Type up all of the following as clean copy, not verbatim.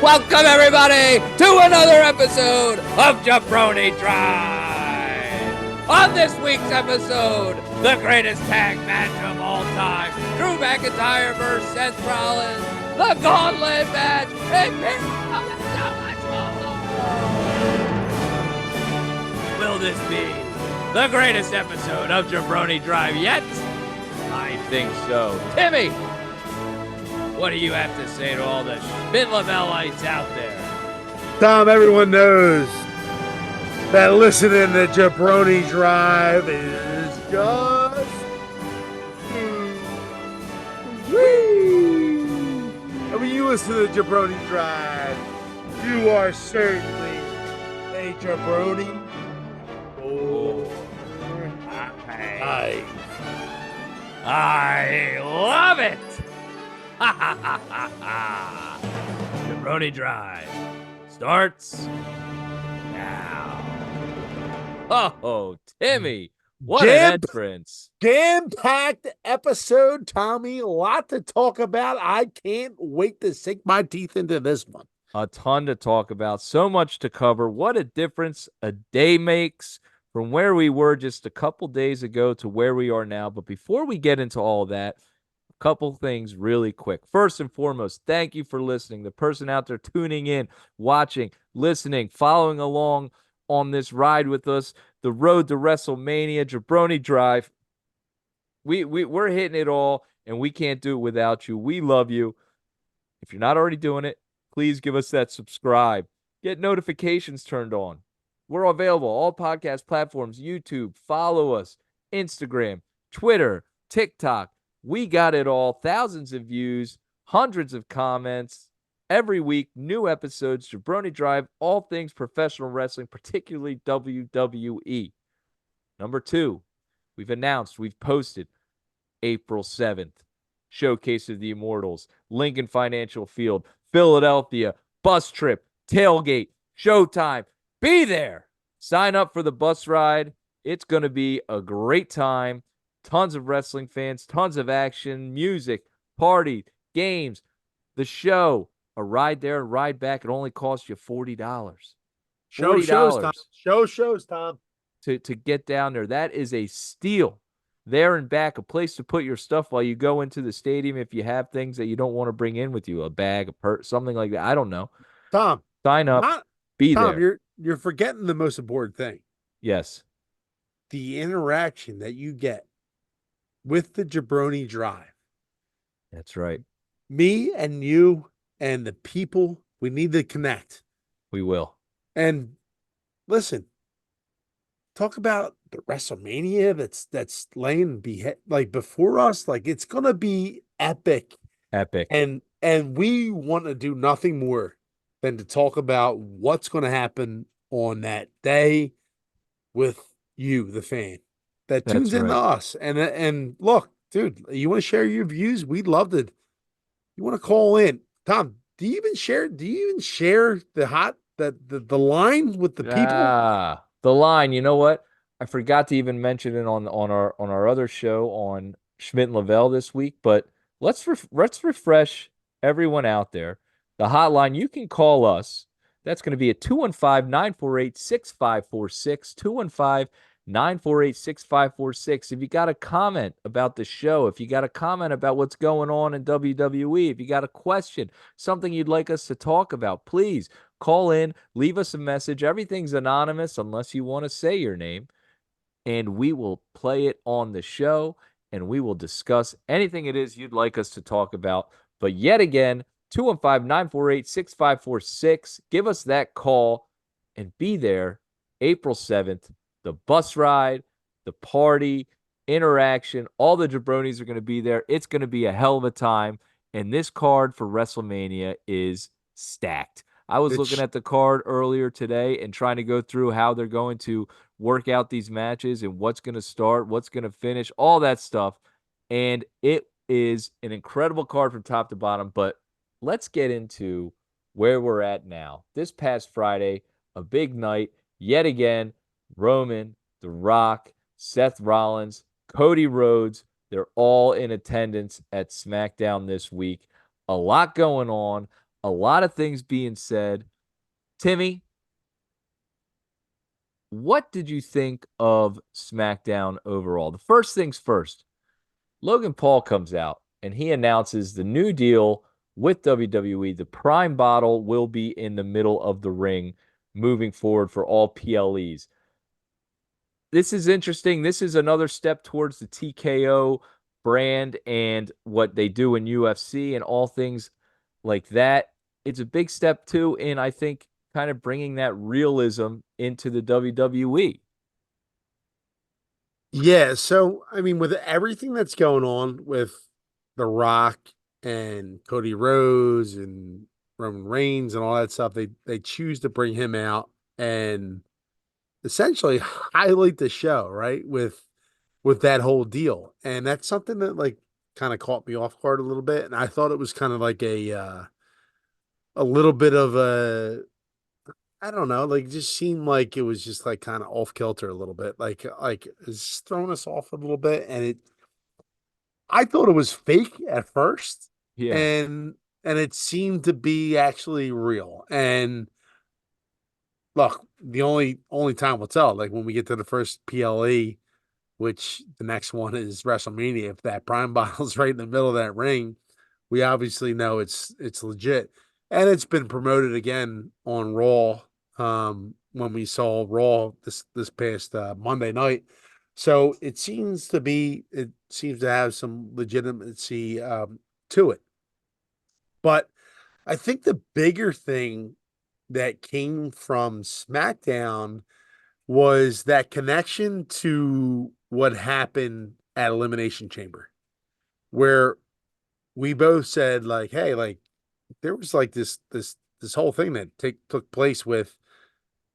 Welcome, everybody, to another episode of Jabroni Drive. On this week's episode, the greatest tag match of all time, Drew McIntyre versus Seth Rollins, the Gauntlet Match, and so much more. Will this be the greatest episode of Jabroni Drive yet? I think so. Timmy, what do you have to say to all the Schmidt-Lavelites out there? Tom, everyone knows that listening to Jabroni Drive is just woo. And when you listen to Jabroni Drive, you are certainly a jabroni. I love it. Jabroni Drive starts now. Oh, Timmy, what an entrance. Jam-packed episode, Tommy. A lot to talk about. I can't wait to sink my teeth into this one. A ton to talk about. So much to cover. What a difference a day makes from where we were just a couple days ago to where we are now. But before we get into all that, a couple things really quick. First and foremost, thank you for listening. The person out there tuning in, watching, listening, following along on this ride with us, the road to WrestleMania, Jabroni Drive. We're hitting it all, and we can't do it without you. We love you. If you're not already doing it, please give us that subscribe. Get notifications turned on. We're available all podcast platforms, YouTube. Follow us, Instagram, Twitter, TikTok. We got it all. Thousands of views, hundreds of comments. Every week, new episodes, Jabroni Drive, all things professional wrestling, particularly WWE. Number 2, we've posted April 7th, Showcase of the Immortals, Lincoln Financial Field, Philadelphia, bus trip, tailgate, showtime. Be there. Sign up for the bus ride. It's going to be a great time. Tons of wrestling fans, tons of action, music, party, games, the show. A ride there and ride back. It only costs you $40. $40 Shows, Tom. to get down there. That is a steal. There and back, a place to put your stuff while you go into the stadium if you have things that you don't want to bring in with you, a bag, a purse, something like that. I don't know. Tom, sign up. Be Tom, there. You're forgetting the most important thing. Yes. The interaction that you get with the Jabroni Drive. That's right. Me and you and the people, we need to connect. We will. And listen, talk about the WrestleMania that's laying before us. Like, it's gonna be epic. Epic. And we want to do nothing more than to talk about what's going to happen on that day with you, the fan that tunes into us. And look, dude, you want to share your views? We'd love to. You want to call in, Tom? Do you even share the line with the people? The line. You know what? I forgot to even mention it on our other show on Schmidt and Lavelle this week. But let's refresh everyone out there. The hotline, you can call us. That's going to be at 215-948-6546, 215-948-6546. If you got a comment about the show, if you got a comment about what's going on in WWE, if you got a question, something you'd like us to talk about, please call in, leave us a message. Everything's anonymous unless you want to say your name, and we will play it on the show, and we will discuss anything it is you'd like us to talk about. But yet again, 215-948-6546. Give us that call and be there April 7th. The bus ride, the party, interaction, all the jabronis are going to be there. It's going to be a hell of a time. And this card for WrestleMania is stacked. I was looking at the card earlier today and trying to go through how they're going to work out these matches and what's going to start, what's going to finish, all that stuff. And it is an incredible card from top to bottom. But let's get into where we're at now. This past Friday, a big night, yet again, Roman, The Rock, Seth Rollins, Cody Rhodes, they're all in attendance at SmackDown this week. A lot going on, A lot of things being said. Timmy, what did you think of SmackDown overall? The first things first, Logan Paul comes out and he announces the new deal with WWE. The Prime bottle will be in the middle of the ring moving forward for all PLEs. This is interesting. This is another step towards the TKO brand and what they do in UFC and all things like that. It's a big step too in, I think, kind of bringing that realism into the WWE. Yeah, so I mean, with everything that's going on with The Rock and Cody Rhodes and Roman Reigns and all that stuff, they choose to bring him out and essentially highlight the show, right? With that whole deal. And that's something that like kind of caught me off guard a little bit. And I thought it was kind of like a little bit of a I don't know, like, it just seemed like it was just, like, kinda off kilter a little bit, like, it's throwing us off a little bit, and it I thought it was fake at first, Yeah. and it seemed to be actually real, and look, the only time will tell, like, when we get to the first PLE, which the next one is WrestleMania, if that prime bottle's right in the middle of that ring, we obviously know it's legit. And it's been promoted again on Raw when we saw Raw this past Monday night. So it seems to have some legitimacy to it. But I think the bigger thing that came from SmackDown was that connection to what happened at Elimination Chamber, where we both said like, "Hey, like there was like this whole thing that took place with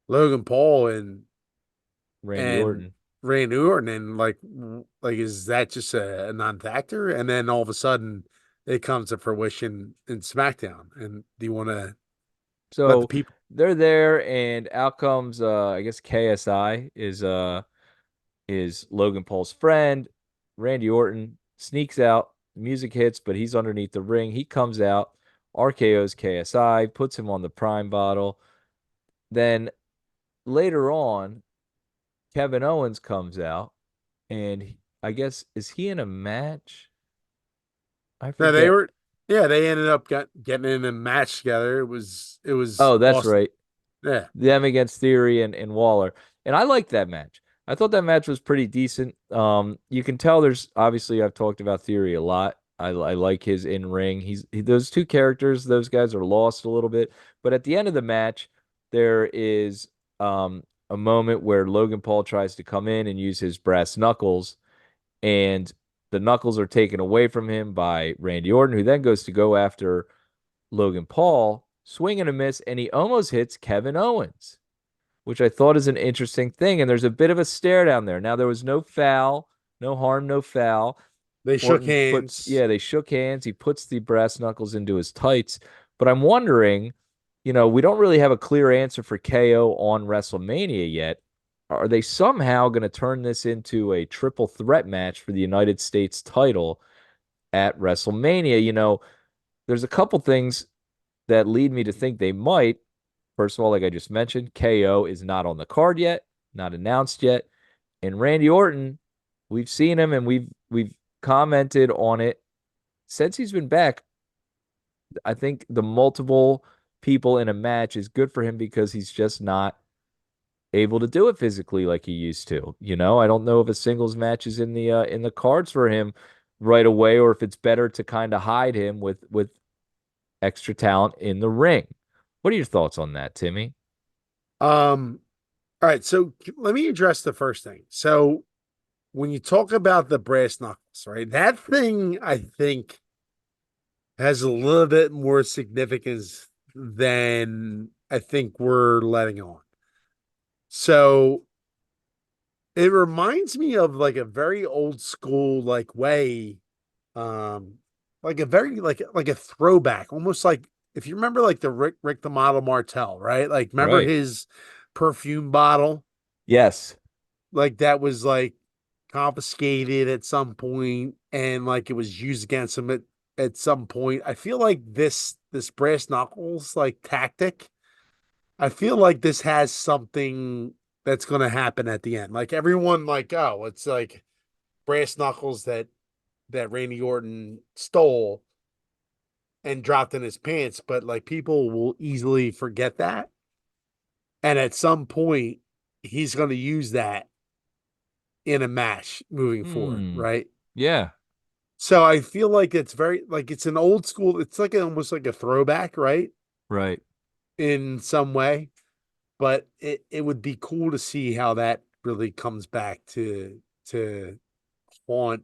Logan Paul Randy and Orton. Randy Orton, and like is that just a non-factor?" And then all of a sudden, it comes to fruition in SmackDown. And do you want to let the So people? they're there, and out comes I guess KSI is Logan Paul's friend. Randy Orton sneaks out, music hits, but he's underneath the ring. He comes out, RKO's KSI, puts him on the prime bottle. Then later on, Kevin Owens comes out, and I guess is he in a match? I No, forget. yeah, they ended up getting in a match together. It was Oh, that's awesome. right. Yeah. Them against Theory and Waller. And I liked that match. I thought that match was pretty decent. You can tell there's obviously I've talked about Theory a lot. I like his in ring. Those two characters, those guys are lost a little bit. But at the end of the match, there is a moment where Logan Paul tries to come in and use his brass knuckles, and the knuckles are taken away from him by Randy Orton, who then goes to go after Logan Paul, swing and a miss, and he almost hits Kevin Owens, which I thought is an interesting thing. And there's a bit of a stare down there. Now, there was no foul, no harm, no foul. They shook Orton puts, hands. yeah, they shook hands. He puts the brass knuckles into his tights. But I'm wondering, we don't really have a clear answer for KO on WrestleMania yet. Are they somehow going to turn this into a triple threat match for the United States title at WrestleMania? There's a couple things that lead me to think they might. First of all, like I just mentioned, KO is not on the card yet, not announced yet. And Randy Orton, we've seen him and we've commented on it since he's been back. I think the multiple people in a match is good for him because he's just not able to do it physically like he used to. I don't know if a singles match is in the cards for him right away, or if it's better to kind of hide him with extra talent in the ring. What are your thoughts on that, Timmy? Um, all right, so let me address the first thing. So when you talk about the brass knuckles, right? That thing I think has a little bit more significance than I think we're letting on. So it reminds me of like a very old school like way, um, like a very like a throwback, almost like if you remember like the Rick the Model Martel, right? Like remember Right. his perfume bottle, Yes. like that was like confiscated at some point and like it was used against him at some point. I feel like this brass knuckles like tactic. I feel like this has something that's going to happen at the end. Like everyone, like, oh, it's like brass knuckles that Randy Orton stole and dropped in his pants, but like people will easily forget that. And at some point, he's going to use that in a match moving forward, Hmm. right? Yeah. So I feel like it's very like it's an old school. It's like almost like a throwback, right? Right. In some way, but it would be cool to see how that really comes back to haunt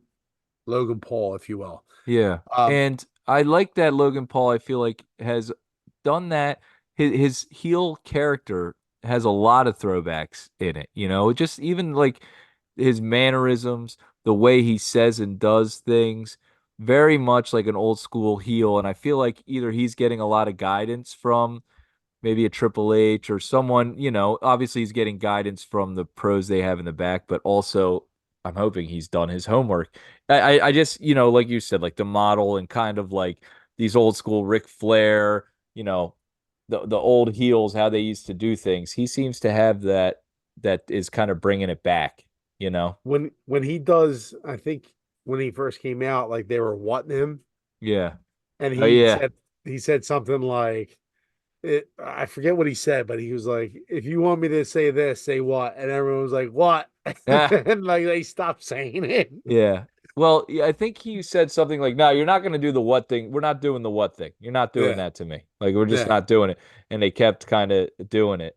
Logan Paul, if you will. Yeah. Um, And I like that Logan Paul, I feel like, has done that. His heel character has a lot of throwbacks in it, just even like his mannerisms, the way he says and does things, very much like an old school heel. And I feel like either he's getting a lot of guidance from maybe a Triple H or someone, obviously he's getting guidance from the pros they have in the back, but also I'm hoping he's done his homework. I just, like you said, like the model and kind of like these old school Ric Flair, the old heels, how they used to do things. He seems to have that is kind of bringing it back, you know? when he does, I think when he first came out, like they were wanting him, Yeah. and Oh yeah. he said something like I forget what he said, but he was like, "If you want me to say this, say what?" And everyone was like, "What?" Yeah. And like they stopped saying it. Yeah. Well, yeah, I think he said something like, "No, you're not going to do the what thing. We're not doing the what thing. You're not doing Yeah, that to me. Like we're just yeah, not doing it." And they kept kind of doing it.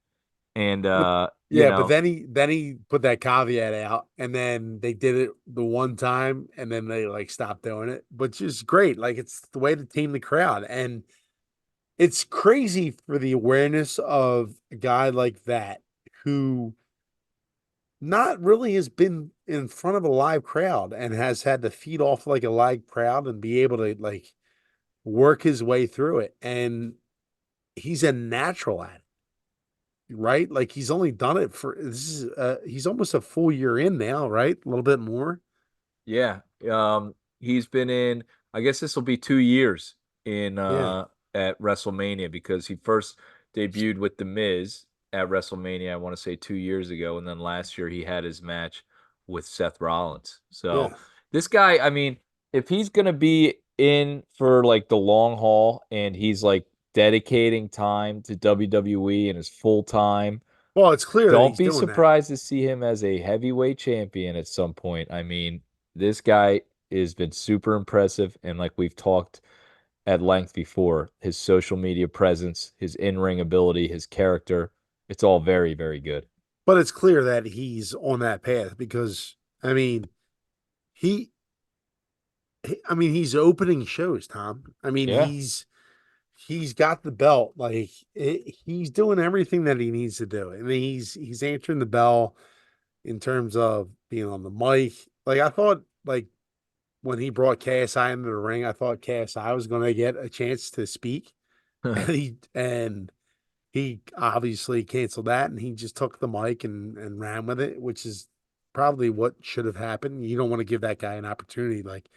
And but yeah. But then he put that caveat out, and then they did it the one time, and then they like stopped doing it, which is great. Like it's the way to tame the crowd, and it's crazy for the awareness of a guy like that who not really has been in front of a live crowd and has had to feed off like a live crowd and be able to like work his way through it. And he's a natural at it, right? Like he's only done it for this is he's almost a full year in now, right? A little bit more. yeah, he's been in, I guess this will be 2 years in Yeah. at WrestleMania because he first debuted with The Miz at WrestleMania, I want to say 2 years ago, and then last year he had his match with Seth Rollins. So Yeah. this guy, I mean, if he's gonna be in for like the long haul and he's like dedicating time to WWE and his full time, Well, it's clear that don't he's be doing that. surprised to see him as a heavyweight champion at some point. I mean, this guy has been super impressive. And like we've talked at length before, his social media presence, his in-ring ability, his character, it's all very, very good. But it's clear that he's on that path because I mean, he I mean, he's opening shows, Tom. I mean, Yeah. he's got the belt. Like he's doing everything that he needs to do. I mean, he's answering the bell in terms of being on the mic. Like I thought, like when he brought KSI into the ring, I thought KSI was going to get a chance to speak, and he obviously canceled that, and he just took the mic and ran with it, which is probably what should have happened. You don't want to give that guy an opportunity, like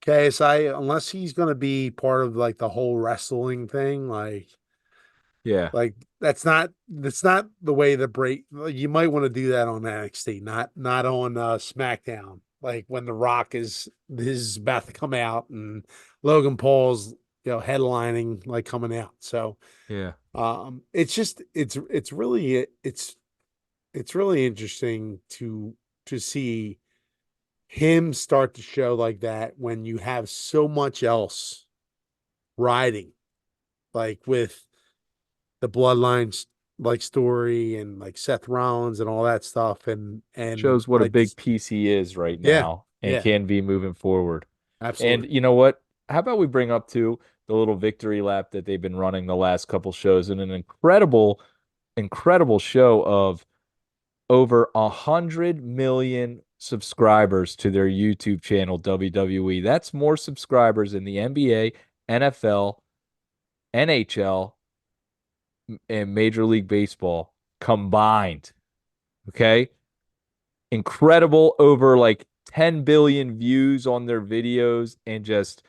KSI, unless he's going to be part of like the whole wrestling thing, Yeah. like that's not the way the break. Like, you might want to do that on NXT, not on SmackDown. Like when The Rock is about to come out and Logan Paul's headlining like coming out. So Yeah. it's just it's really interesting to see him start to show like that when you have so much else riding, like with the bloodlines like story and like Seth Rollins and all that stuff and Shows what a like big piece he is right yeah, now and yeah, can be moving forward. And absolutely. you know what? How about we bring up to the little victory lap that they've been running the last couple shows in an incredible show of over 100 million subscribers to their YouTube channel, WWE. That's more subscribers in the NBA, NFL, NHL, and Major League Baseball combined. Okay. Incredible, over like 10 billion views on their videos and just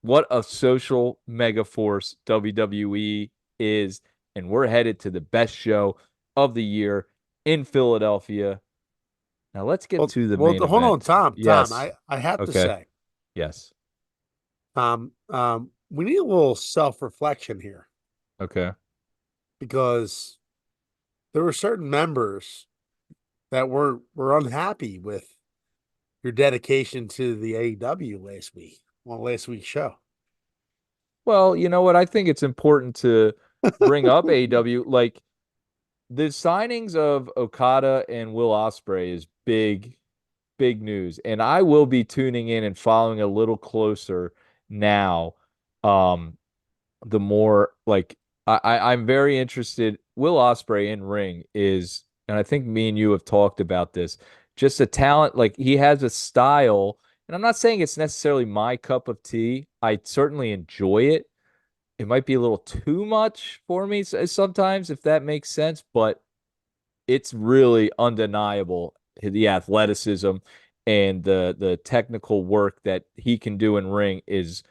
what a social mega force WWE is. And we're headed to the best show of the year in Philadelphia. Now let's get Well, to the well, main hold on, event. Tom. Yes. I have to Okay. say, Yes. we need a little self-reflection here Okay. because there were certain members that were unhappy with your dedication to the AEW last week on last week's show. Well, you know what? I think it's important to bring up AEW. Like the signings of Okada and Will Ospreay is big, big news. And I will be tuning in and following a little closer now. Um, the more like I'm very interested. Will Ospreay in ring is, and I think me and you have talked about this, just a talent. Like he has a style, and I'm not saying it's necessarily my cup of tea. I certainly enjoy it. It might be a little too much for me sometimes, if that makes sense, but it's really undeniable the athleticism and the technical work that he can do in ring is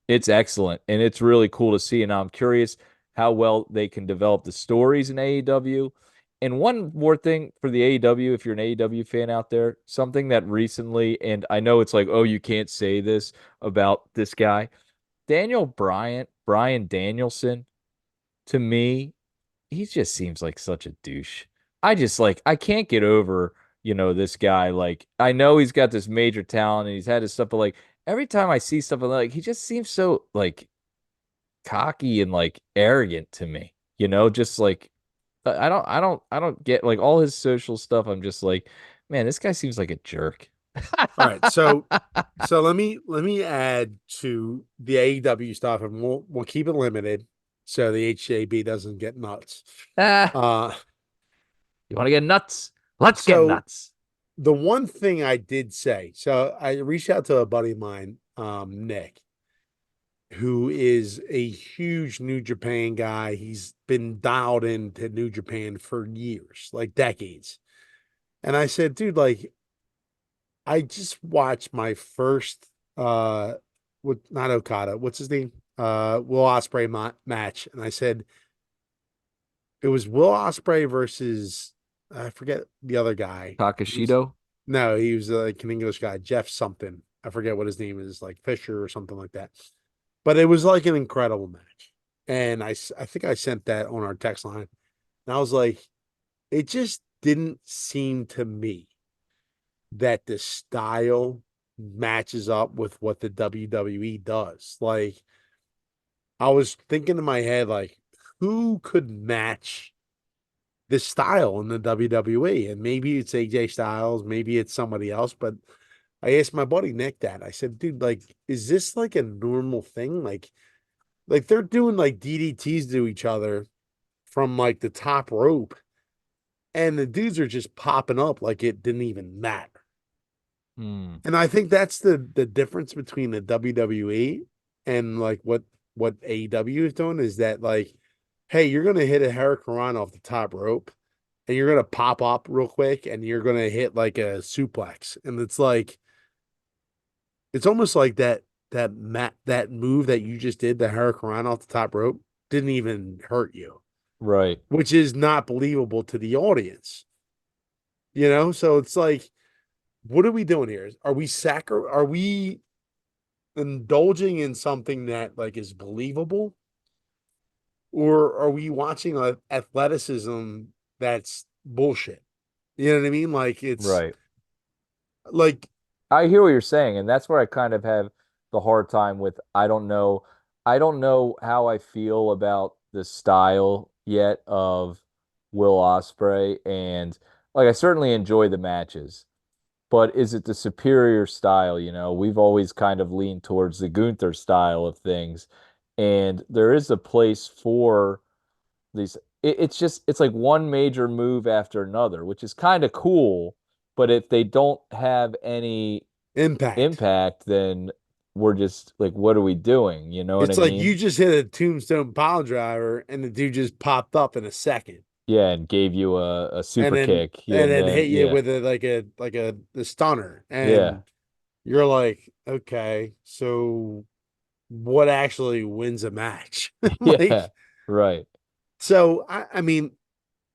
it's excellent and it's really cool to see. And I'm curious how well they can develop the stories in AEW. And one more thing for the AEW, if you're an AEW fan out there, something that recently, and I know it's like, oh, you can't say this about this guy, Brian Danielson, to me, he just seems like such a douche. I just like I can't get over, this guy. Like I know he's got this major talent and he's had his stuff, but like every time I see stuff like he just seems so like cocky and like arrogant to me. Just like I don't get like all his social stuff. I'm just like, man, this guy seems like a jerk. All right, so let me add to the AEW stuff, and we'll keep it limited so the HJB doesn't get nuts. Ah, Uh, you want to get nuts? Let's get so nuts. the one thing I did say, so I reached out to a buddy of mine, Nick, who is a huge New Japan guy. He's been dialed into New Japan for years, like decades. And I said, dude, like, I just watched my first with not Okada, what's his name? Will Ospreay match. And I said it was Will Ospreay versus I forget the other guy. Takashido? No, he was like an English guy, Jeff something. I forget what his name is, like Fisher or something like that. But it was like an incredible match. And I think I sent that on our text line. And I was like, it just didn't seem to me that the style matches up with what the WWE does. Like, I was thinking in my head, like, who could match this style in the WWE? And maybe it's AJ Styles, maybe it's somebody else. But I asked my buddy Nick that. I said, dude, like, is this like a normal thing? Like they're doing like DDTs to each other from like the top rope, and the dudes are just popping up like it didn't even matter. Hmm. And I think that's the difference between the WWE and like what AEW is doing is that like, hey, you're gonna hit a Hurricane off the top rope, and you're gonna pop up real quick, and you're gonna hit like a suplex, and it's like it's almost like that move that you just did, the Hurricane off the top rope, didn't even hurt you, Right. which is not believable to the audience. So it's like, what are we doing here? Are we indulging in something that like is believable, or are we watching a athleticism that's bullshit? You know what I mean? Like it's Right. like I hear what you're saying, and that's where I kind of have the hard time with I don't know. I don't know how I feel about the style yet of Will Ospreay, and like I certainly enjoy the matches, but is it the superior style? We've always kind of leaned towards the Gunther style of things, and there is a place for these. It's like one major move after another, which is kind of cool, but if they don't have any impact. impact, then we're just like, what are we doing? You know what I It's like mean? you just hit a tombstone pile driver and the dude just popped up in a second. Yeah, and gave you a And super then kick. Yeah, and and then then hit you yeah, with the stunner. yeah, And you're like, okay, so what actually wins a match. Yeah, Like, right. so I mean,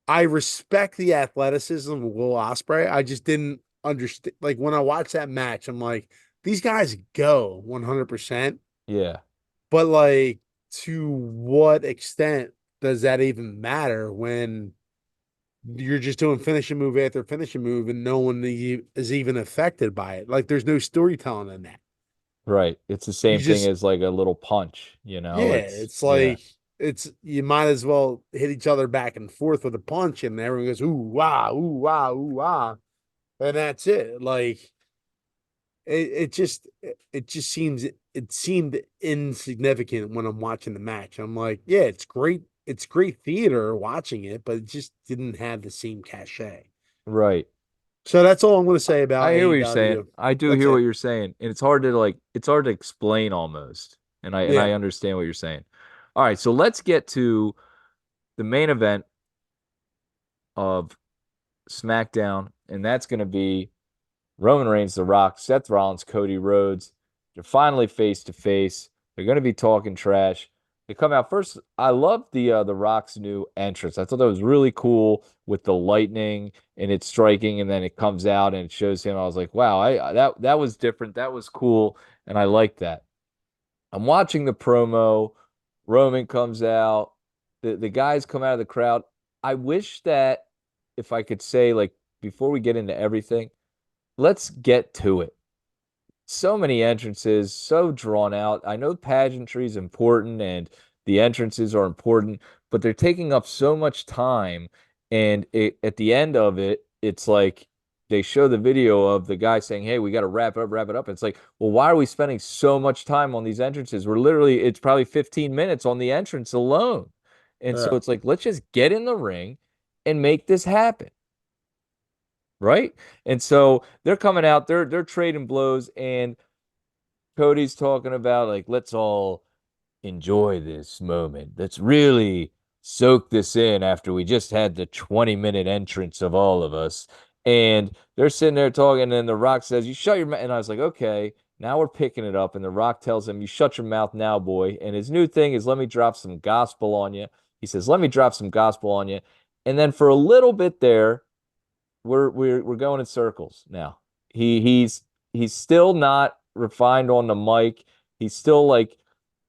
I respect the athleticism of Will Ospreay. I just didn't understand. Like when I watched that match, I'm like, these guys go 100%, Yeah, but like, to what extent does that even matter when you're just doing finishing move after finishing move and no one is even affected by it? Like, there's no storytelling in that. right. It's the You same thing just, as like a little punch, you know? yeah, It's it's yeah, like, it's, you might as well hit each other back and forth with a punch, and everyone goes, ooh, wow, ooh, wow, ooh, wow. And that's it. Like, it just seemed insignificant when I'm watching the match. I'm like, yeah, it's great theater watching it, but it just didn't have the same cachet. right. So that's all I'm going to say I about hear what you're saying. AEW. I do That's hear what it. you're saying. And it's hard to like it's hard to explain almost. And I Yeah. understand what you're saying. All right, so let's get to the main event of SmackDown, and that's going to be Roman Reigns, The Rock, Seth Rollins, Cody Rhodes. They're finally face to face. They're going to be talking trash. They come out first. I love the Rock's new entrance. I thought that was really cool with the lightning and it's striking, and then it comes out and it shows him. I was like, wow, that was different. That was cool, and I like that. I'm watching the promo. Roman comes out. The guys come out of the crowd. I wish that if I could say, like, before we get into everything, let's get to it. So many entrances, so drawn out. I know pageantry is important and the entrances are important, but they're taking up so much time. And at the end of it, it's like they show the video of the guy saying, "Hey, we got to wrap it up, wrap it up." It's like, well, why are we spending so much time on these entrances? We're literally, it's probably 15 minutes on the entrance alone. And so Yeah. it's like, let's just get in the ring and make this happen, right? And so they're coming out, they're trading blows, and Cody's talking about like, let's all enjoy this moment. Let's really soak this in after we just had the 20-minute entrance of all of us. And they're sitting there talking, and then The Rock says, "You shut your mouth." And I was like, okay, now we're picking it up. And The Rock tells him, "You shut your mouth now, boy." And his new thing is, let me drop some gospel on you. He says, "Let me drop some gospel on you." And then for a little bit there, we're going in circles now. He's still not refined on the mic. He's still like,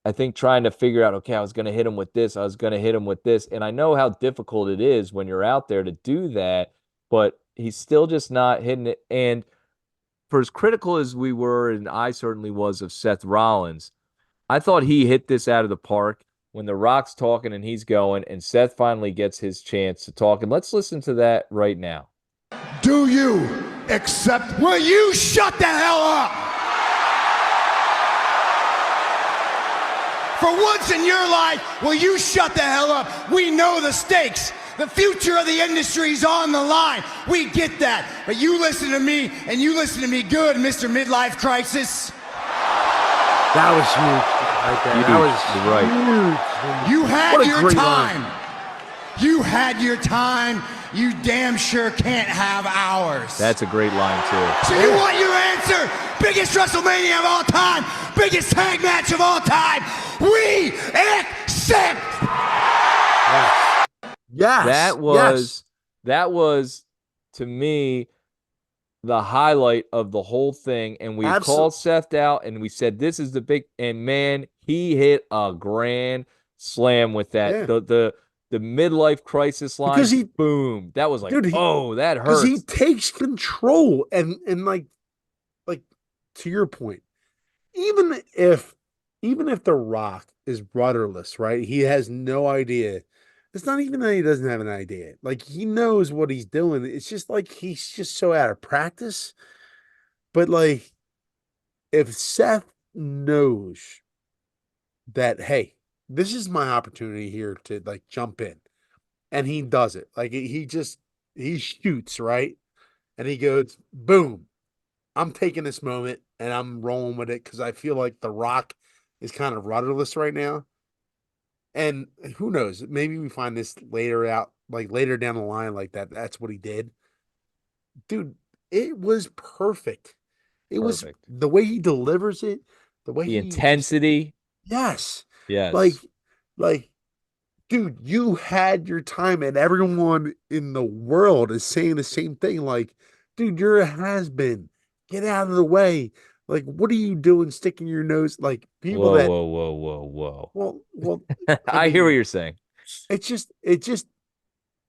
I think, trying to figure out, okay, I was going to hit him with this. I was going to hit him with this. And I know how difficult it is when you're out there to do that, but he's still just not hitting it. And for as critical as we were, and I certainly was, of Seth Rollins, I thought he hit this out of the park when The Rock's talking and he's going, and Seth finally gets his chance to talk. And let's listen to that right now. Do you accept? Will you shut the hell up? For once in your life, will you shut the hell up? We know the stakes. The future of the industry is on the line. We get that. But you listen to me, and you listen to me good, Mr. Midlife Crisis. That was huge right there. That was Right. huge. You had What a your great time. line. You had your time. You damn sure can't have ours. That's a great line, too. So you want your answer? Biggest WrestleMania of all time, biggest tag match of all time. We accept. Yes. That Yes. was that was to me the highlight of the whole thing. And we called Absolutely. Seth out and we said this is the big, and man, he hit a grand slam with that. Yeah. The midlife crisis Because line, boom. That was like, dude, oh, that because he hurts. takes control, and like to your point, even if even if The Rock is rudderless, right? He has no idea. It's not even that he doesn't have an idea. Like, he knows what he's doing. It's just like he's just so out of practice. But like, if Seth knows that, hey, this is my opportunity here to like jump in, and he does it. Like, he shoots, right? And he goes, boom. I'm taking this moment and I'm rolling with it because I feel like The Rock is kind of rudderless right now. And who knows? Maybe we find this later out, like later down the line, like that. That's what he did. Dude, it was perfect. It was Perfect. the way he delivers it, the way The he just, intensity. Yes. Like, Yes. like, dude, you had your time, and everyone in the world is saying the same thing. Like, dude, you're a has-been. Get out of the way. Like, what are you doing sticking your nose? Like, people Whoa, that, whoa, whoa, whoa, well, whoa. I I hear what mean, you're saying. it just,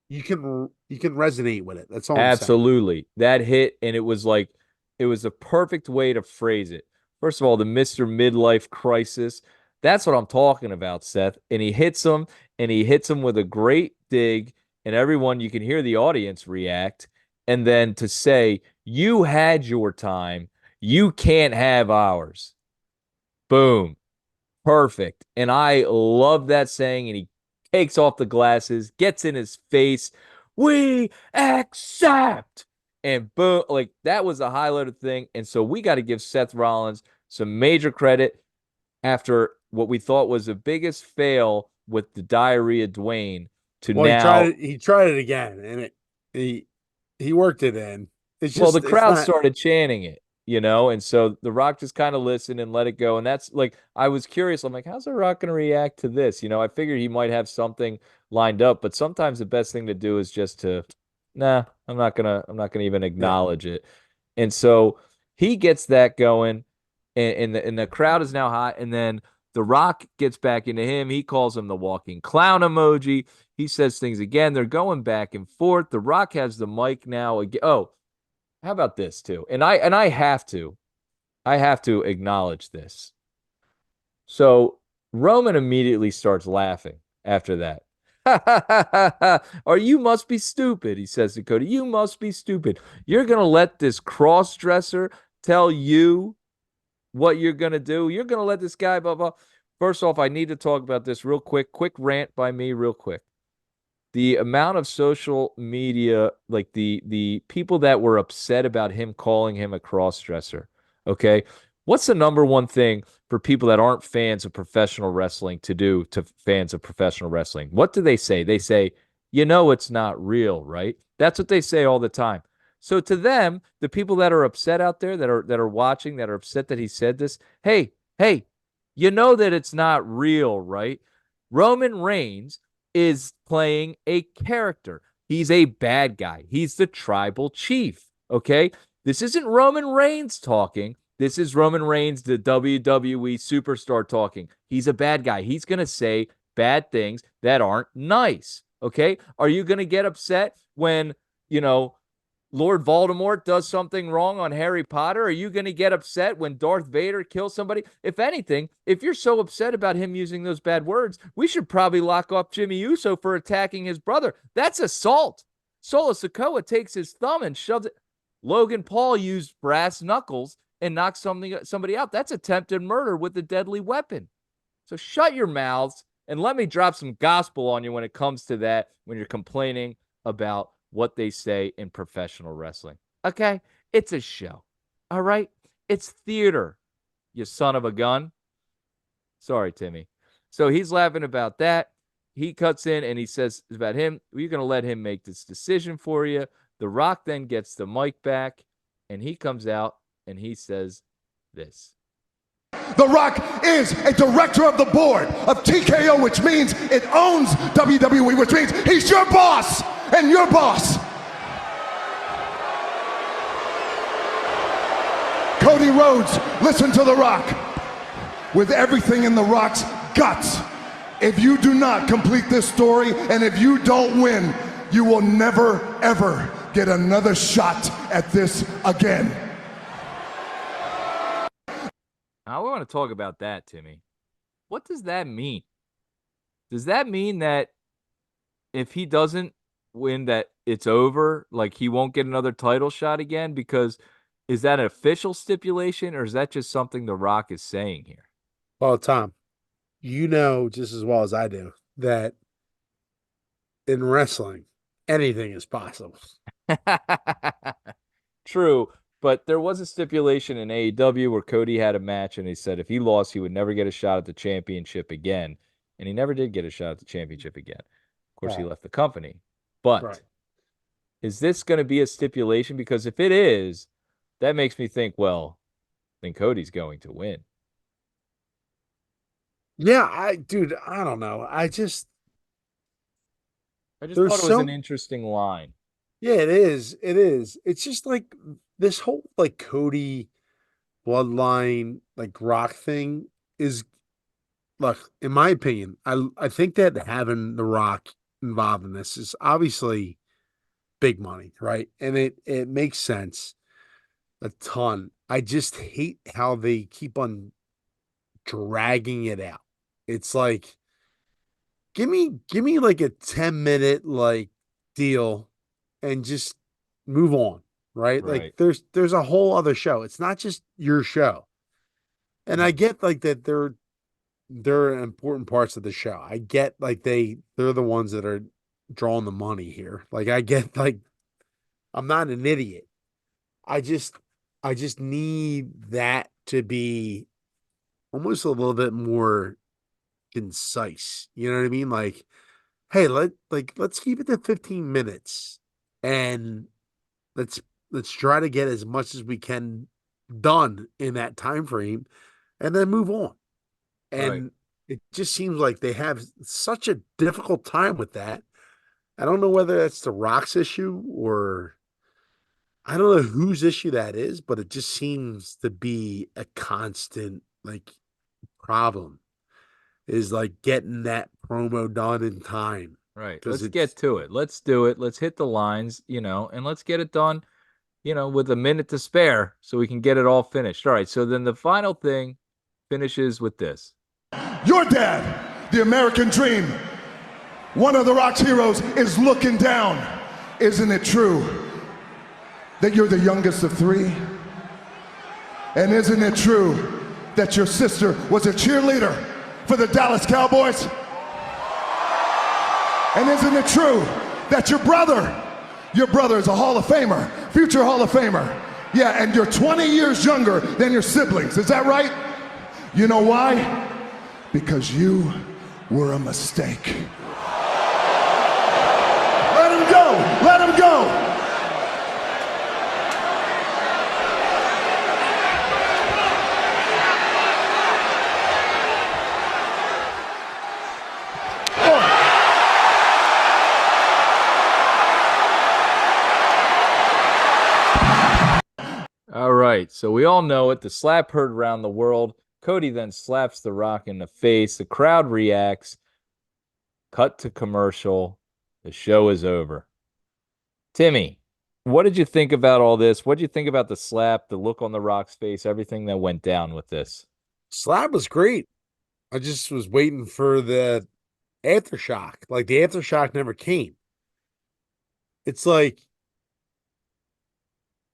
you can resonate with it. That's all I'm saying. Absolutely. That hit, and it was like, it was a perfect way to phrase it. First of all, the Mr. Midlife Crisis. That's what I'm talking about, Seth. And he hits him, and he hits him with a great dig, and everyone, you can hear the audience react. And then to say, you had your time, you can't have ours. Boom. Perfect. And I love that saying. And he takes off the glasses, gets in his face. We accept. And boom, like that was a highlighted thing. And so we got to give Seth Rollins some major credit after what we thought was the biggest fail with the diarrhea Dwayne to Well, now. he tried it again, and he worked it in. It's Well, the just, it's crowd not. started chanting it, and so The Rock just kind of listened and let it go. And that's like, I was curious. I'm like, how's The Rock going to react to this? I figured he might have something lined up, but sometimes the best thing to do is just to, nah, I'm not gonna even Yeah. acknowledge it. And so he gets that going, and the crowd is now hot. And then The Rock gets back into him. He calls him the walking clown emoji. He says things again. They're going back and forth. The Rock has the mic now again. Oh, how about this too? And I have to acknowledge this. So Roman immediately starts laughing after that. Or you must be stupid, he says to Cody. You must be stupid. You're gonna let this cross dresser tell you what you're gonna do. You're gonna let this guy blah blah. First off, I need to talk about this real quick. Quick rant by me, real quick. The amount of social media, like the people that were upset about him calling him a cross-dresser. Okay. What's the number one thing for people that aren't fans of professional wrestling to do to fans of professional wrestling? What do they say? They say, it's not real, right? That's what they say all the time. So to them, the people that are upset out there that are watching, that are upset that he said this, hey, hey, you know that it's not real, right? Roman Reigns is playing a character. He's a bad guy. He's the tribal chief. Okay. This isn't Roman Reigns talking. This is Roman Reigns, the WWE superstar, talking. He's a bad guy. He's going to say bad things that aren't nice. Okay. Are you going to get upset when, you know, Lord Voldemort does something wrong on Harry Potter? Are you going to get upset when Darth Vader kills somebody? If anything, if you're so upset about him using those bad words, we should probably lock up Jimmy Uso for attacking his brother. That's assault. Solo Sikoa takes his thumb and shoves it. Logan Paul used brass knuckles and knocked somebody out. That's attempted murder with a deadly weapon. So shut your mouths and let me drop some gospel on you when it comes to that, when you're complaining about what they say in professional wrestling. Okay? It's a show. All right? It's theater, you son of a gun. Sorry, Timmy. So he's laughing about that. He cuts in and he says about him, we're going to let him make this decision for you. The Rock then gets the mic back and he comes out and he says this. The Rock is a director of the board of TKO, which means it owns WWE, which means he's your boss and your boss. Cody Rhodes, listen to The Rock. With everything in The Rock's guts, if you do not complete this story and if you don't win, you will never, ever get another shot at this again. I want to talk about that, Timmy. What does that mean? Does that mean that if he doesn't win, that it's over? Like he won't get another title shot again? Because is that an official stipulation or is that just something The Rock is saying here? Well, Tom, you know just as well as I do that in wrestling, anything is possible. True, but there was a stipulation in AEW where Cody had a match and he said if he lost, he would never get a shot at the championship again. And he never did get a shot at the championship again. Of course, he left the company. But is this going to be a stipulation? Because if it is, that makes me think, well, then Cody's going to win. Yeah, dude, I don't know. I just There's thought it was an so, interesting line. yeah, it is. It is. It's just like this whole like Cody bloodline, like Rock thing is, look, in my opinion, I think that having The Rock involved in this is obviously big money, right? And it makes sense a ton. I just hate how they keep on dragging it out. It's like give me like a 10-minute like deal and just move on, right? Like Right. there's a whole other show. It's not just your show. And I Mhm. get like that they're important parts of the show. I get like they're the ones that are drawing the money here. Like I get like I'm not an idiot. I just I just need that to be almost a little bit more concise. You know what I mean? Like, hey, let's keep it to 15 minutes and let's let's try to get as much as we can done in that time frame and then move on. Right. And it just seems like they have such a difficult time with that. I don't know whether that's the Rock's issue or I don't know whose issue that is, but it just seems to be a constant like problem is like getting that promo done in time Right. because Let's get it's to it. Let's do it. Let's hit the lines, and let's get it done, with a minute to spare so we can get it all finished. All right. So then the final thing finishes with this. Your dad, the American dream, one of the Rock's heroes, is looking down. Isn't it true that you're the youngest of three? And isn't it true that your sister was a cheerleader for the Dallas Cowboys? And isn't it true that your brother is a Hall of Famer, future Hall of Famer? Yeah, and you're 20 years younger than your siblings. Is that right? You know why? Because you were a mistake. Let him go! Let him go! All right. So we all know it. The slap heard around the world. Cody then slaps The Rock in the face. The crowd reacts. Cut to commercial. The show is over. Timmy, what did you think about all this? What did you think about the slap, the look on The Rock's face, everything that went down with this? Slab was great. I just was waiting for the aftershock. Like the aftershock never came. It's like,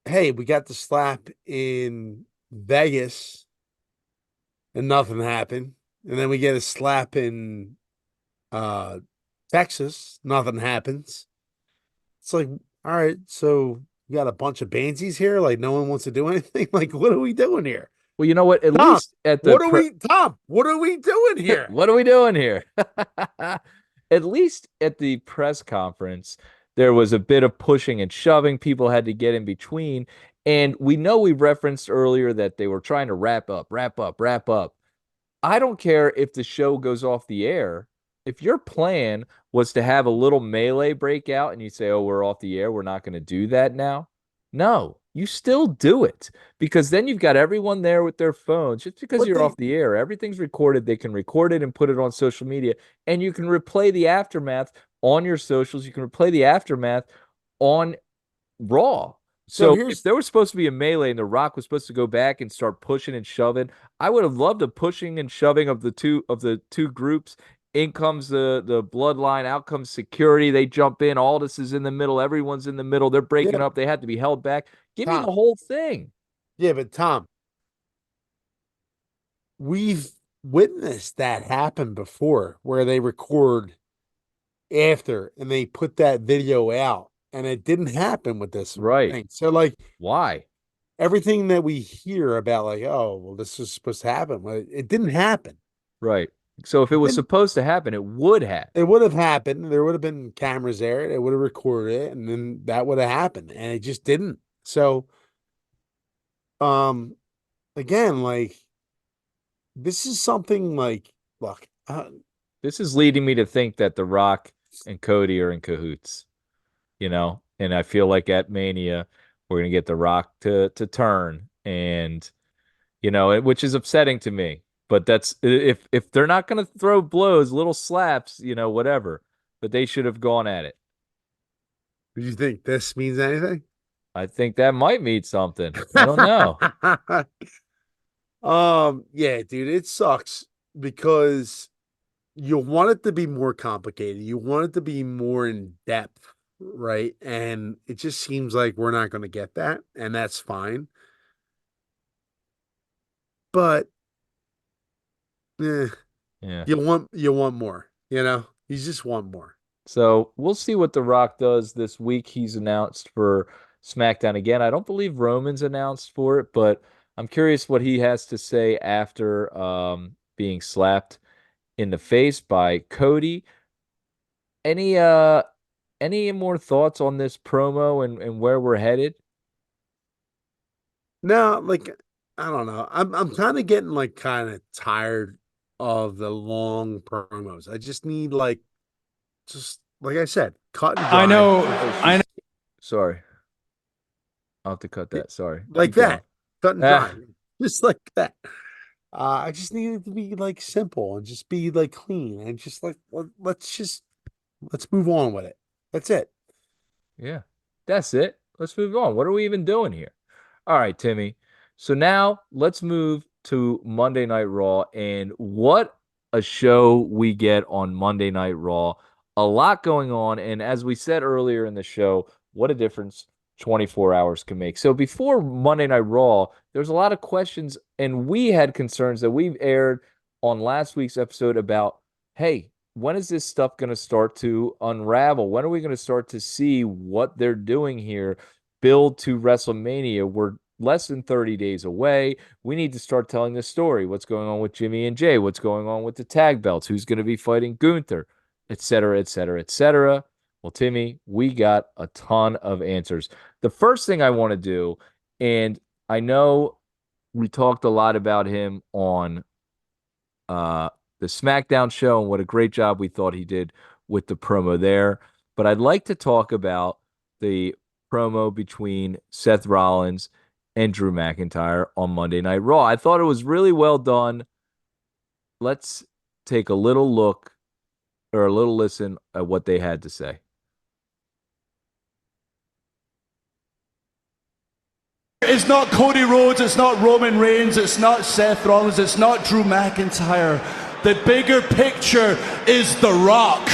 hey, we got the slap in Vegas and nothing happened. And then we get a slap in uh Texas, nothing happens. It's like, all right, so you got a bunch of Bansies here, like no one wants to do anything. Like, what are we doing here? Well, you know what? At Tom, least at the Tom, what are we doing here? what are we doing here? At least at the press conference, there was a bit of pushing and shoving. People had to get in between. And we know we referenced earlier that they were trying to wrap up, wrap up, wrap up. I don't care if the show goes off the air. If your plan was to have a little melee breakout and you say, oh, we're off the air, we're not going to do that now. No, you still do it because then you've got everyone there with their phones. Just because What you're they off the air, everything's recorded. They can record it and put it on social media, and you can replay the aftermath on your socials. You can replay the aftermath on Raw. so So if here's there was supposed to be a melee and The Rock was supposed to go back and start pushing and shoving, I would have loved a pushing and shoving of the two groups. In comes the bloodline, out comes security. They jump in. Aldis is in the middle. Everyone's in the middle. They're breaking yeah, up. They had to be held back. Give me the Tom. whole thing. Yeah, but Tom, we've witnessed that happen before where they record after and they put that video out and it didn't happen with this Right. thing. So like Why? everything that we hear about like, oh, well, this is supposed to happen. Well, it didn't happen. Right. So if it It was didn't supposed to happen, it would have. it would have happened. There would have been cameras there. They would have recorded it and then that would have happened. And it just didn't. So um again, like this is something like look, This is leading me to think that The Rock and Cody are in cahoots, and I feel like at Mania, we're going to get The Rock to turn and, which is upsetting to me. But that's if they're not going to throw blows, little slaps, whatever, but they should have gone at it. do you think this means anything? I think that might mean something. I don't know. Yeah, dude, it sucks because you want it to be more complicated. You want it to be more in depth, right? And it just seems like we're not going to get that, and that's fine. But Yeah. you want more, You just want more. So we'll see what The Rock does this week. He's announced for SmackDown again. I don't believe Roman's announced for it, but I'm curious what he has to say after being slapped in the face by Cody. Any any more thoughts on this promo and where we're headed? No, like I don't know. I'm kind of getting like kind of tired of the long promos. I just need just like I said, cut and dry. I know. Sorry. I'll have to cut that. Sorry. Like Keep that. Cut and Ah. dry. Just like that. I just need it to be like simple and just be like clean and just like let's move on with it. That's it. Yeah, that's it. Let's move on. What are we even doing here? All right, Timmy. So now let's move to Monday Night Raw. And what a show we get on Monday Night Raw. A lot going on. And as we said earlier in the show, what a difference 24 hours can make. So before Monday Night Raw, there's a lot of questions, and we had concerns that we've aired on last week's episode about, hey, when is this stuff going to start to unravel? When are we going to start to see what they're doing here? Build to WrestleMania. We're less than 30 days away. We need to start telling the story. What's going on with Jimmy and Jay? What's going on with the tag belts? Who's going to be fighting Gunther? Et cetera, et cetera, et cetera. Well, Timmy, we got a ton of answers. The first thing I want to do, and I know we talked a lot about him on the SmackDown show and what a great job we thought he did with the promo there. But I'd like to talk about the promo between Seth Rollins and Drew McIntyre on Monday Night Raw. I thought it was really well done. Let's take a little look or a little listen at what they had to say. It's not Cody Rhodes, it's not Roman Reigns, it's not Seth Rollins, it's not Drew McIntyre. The bigger picture is The Rock.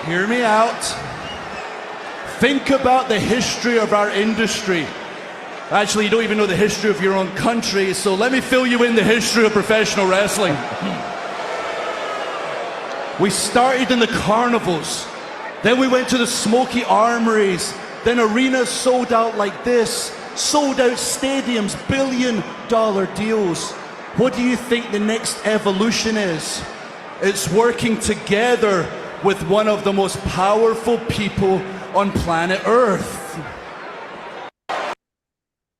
Hear me out. Think about the history of our industry. Actually, you don't even know the history of your own country, so let me fill you in the history of professional wrestling. We started in the carnivals. Then we went to the smoky armories. Then arenas sold out like this. Sold out stadiums, billion-dollar deals. What do you think the next evolution is? It's working together with one of the most powerful people on planet Earth.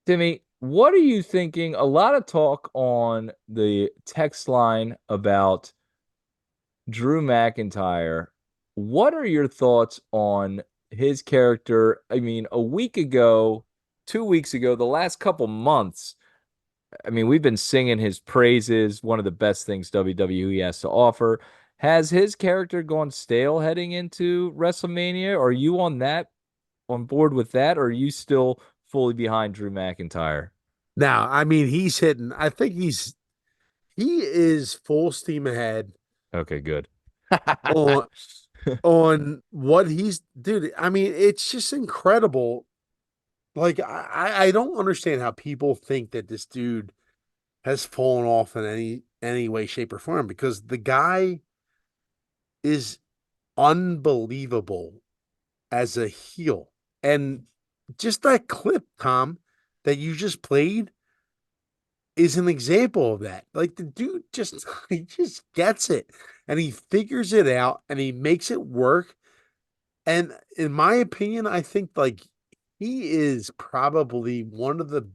Timmy, what are you thinking? A lot of talk on the text line about Drew McIntyre. What are your thoughts on his character? I mean, a week ago, 2 weeks ago, the last couple months, I mean, we've been singing his praises, one of the best things WWE has to offer. Has his character gone stale heading into WrestleMania? Are you on board with that, or are you still fully behind Drew McIntyre? Now, I mean, he's hitting. I think he is full steam ahead Okay, good. on on what he's dude. I mean, it's just incredible. Like I don't understand how people think that this dude has fallen off in any way, shape, or form because the guy is unbelievable as a heel. And just that clip, Tom, that you just played is an example of that. Like the dude just he just gets it and he figures it out and he makes it work. And in my opinion, I think like he is probably one of the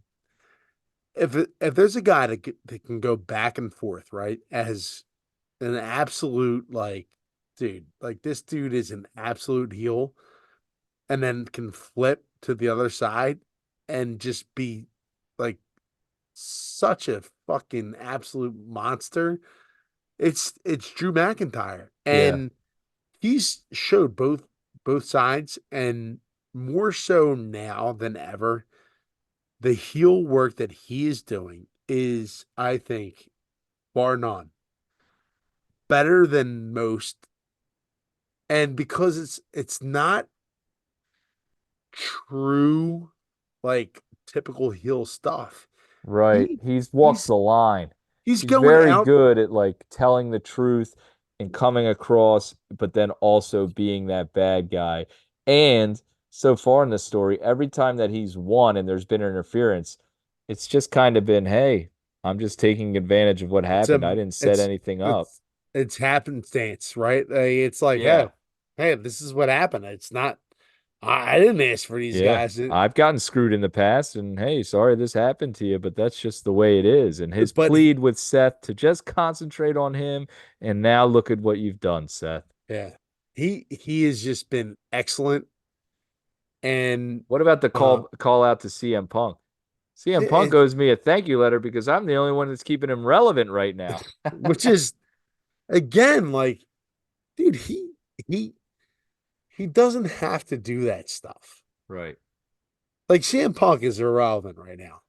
if there's a guy that can go back and forth, right, as an absolute like dude, like this dude is an absolute heel, and then can flip to the other side and just be like such a fucking absolute monster. It's Drew McIntyre, Yeah. and he's showed both sides, and more so now than ever, the heel work that he is doing is, I think, bar none, better than most. And because it's not true like typical heel stuff. Right. He He's walks he's the line. he's He's going very out. good at like telling the truth and coming across, but then also being that bad guy. And so far in the story, every time that he's won and there's been interference, it's just kind of been, hey, I'm just taking advantage of what It's a happened. I didn't set it's anything up. it's happenstance, right? It's like, Yeah. hey, this is what happened. It's not. I didn't ask for these Yeah. guys, I've gotten screwed in the past and hey, sorry this happened to you, but that's just the way it is. And his but plead with Seth to just concentrate on him. And now look at what you've done, Seth. yeah, he has just been excellent, and What about the uh, call out to CM Punk? CM Punk it, owes me a thank you letter because I'm the only one that's keeping him relevant right now. which is again like, dude, he he doesn't have to do that stuff. Right. Like CM Punk is irrelevant right now.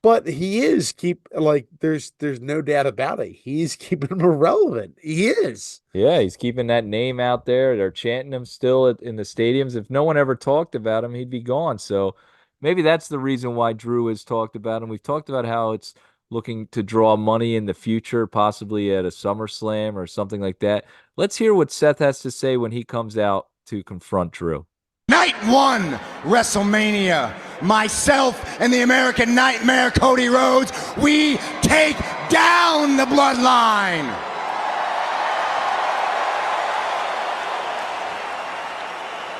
But he is keep like there's no doubt about it. He's keeping him irrelevant. He is. Yeah, he's keeping that name out there. They're chanting him still in the stadiums. If no one ever talked about him, he'd be gone. So maybe that's the reason why Drew has talked about him. We've talked about how it's looking to draw money in the future, possibly at a SummerSlam or something like that. Let's hear what Seth has to say when he comes out to confront Drew. Night one, WrestleMania. Myself and the American Nightmare, Cody Rhodes, we take down the bloodline.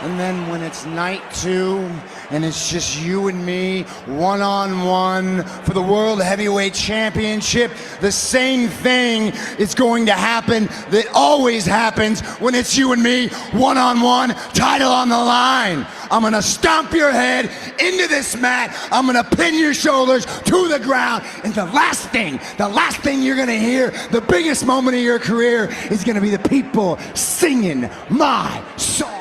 And then when it's night two, and it's just you and me, one-on-one for the World Heavyweight Championship, the same thing is going to happen that always happens when it's you and me, one-on-one, title on the line. I'm gonna stomp your head into this mat, I'm gonna pin your shoulders to the ground, and the last thing you're gonna hear, the biggest moment of your career, is gonna be the people singing my song.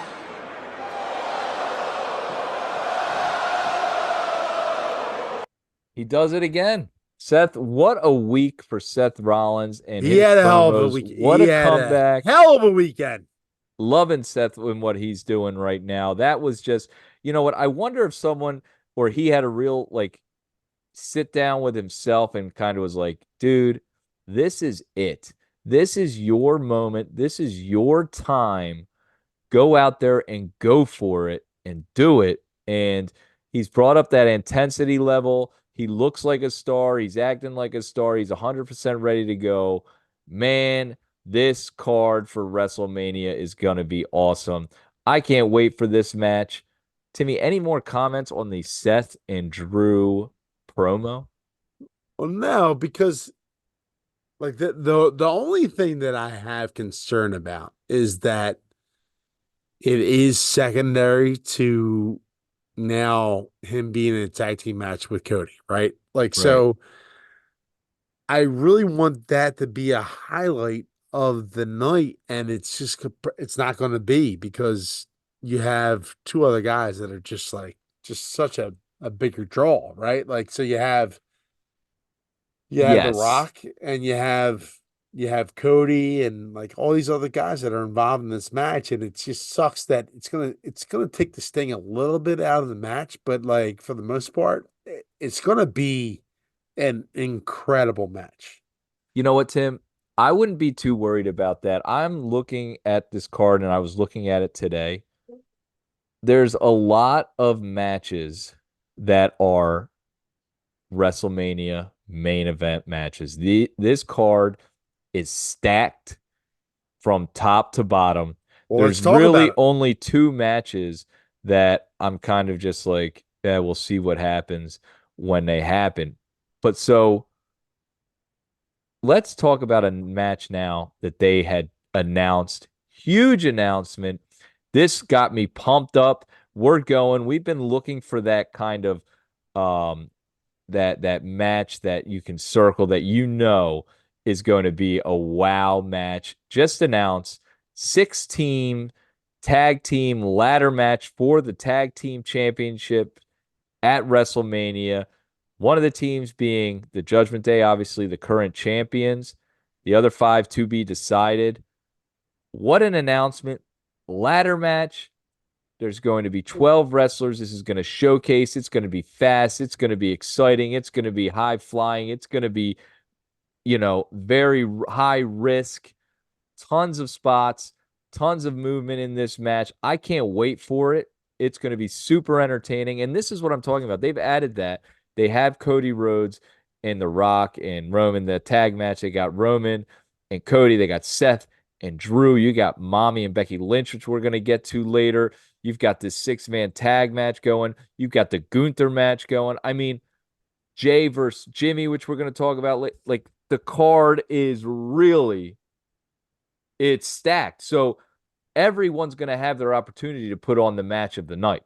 He does it again. Seth, what a week for Seth Rollins and He his had a hell of a promos. week. What He a had comeback. a hell of a weekend. Loving Seth and what he's doing right now. That was just, you know what? I wonder if someone or he had a real like sit down with himself and kind of was like, dude, this is it. This is your moment. This is your time. Go out there and go for it and do it. And he's brought up that intensity level. He looks like a star. He's acting like a star. He's 100% ready to go. Man, this card for WrestleMania is going to be awesome. I can't wait for this match. Timmy, any more comments on the Seth and Drew promo? Well, no, because like the only thing that I have concern about is that it is secondary to now him being in a tag team match with Cody, right? Like, Right. so I really want that to be a highlight of the night, and it's not going to be because you have two other guys that are just such a bigger draw, right? Like, so you have The Yes. Rock, and you have Cody, and like all these other guys that are involved in this match, and it just sucks that it's gonna take the sting a little bit out of the match, but like for the most part, it's gonna be an incredible match. You know what, Tim? I wouldn't be too worried about that. I'm looking at this card and I was looking at it today. There's a lot of matches that are WrestleMania main event matches. This card is stacked from top to bottom. Well, let's There's talk about really it. only two matches that I'm kind of just like, yeah, we'll see what happens when they happen. But so let's talk about a match now that they had announced. Huge announcement. This got me pumped up. We're going. We've been looking for that kind of that match that you can circle that is going to be a wow match. Just announced 6-team tag team ladder match for the tag team championship at WrestleMania. One of the teams being the Judgment Day, obviously the current champions. The other 5 to be decided. What an announcement. Ladder match. There's going to be 12 wrestlers. This is going to showcase. It's going to be fast. It's going to be exciting. It's going to be high flying. It's going to be, very high risk. Tons of spots, tons of movement in this match. I can't wait for it. It's going to be super entertaining. And this is what I'm talking about. They've added that. They have Cody Rhodes and The Rock and Roman, the tag match. They got Roman and Cody. They got Seth and Drew. You got Mami and Becky Lynch, which we're going to get to later. You've got this 6-man tag match going. You've got the Gunther match going. I mean, Jay versus Jimmy, which we're going to talk about. Like the card is really, it's stacked. So everyone's going to have their opportunity to put on the match of the night.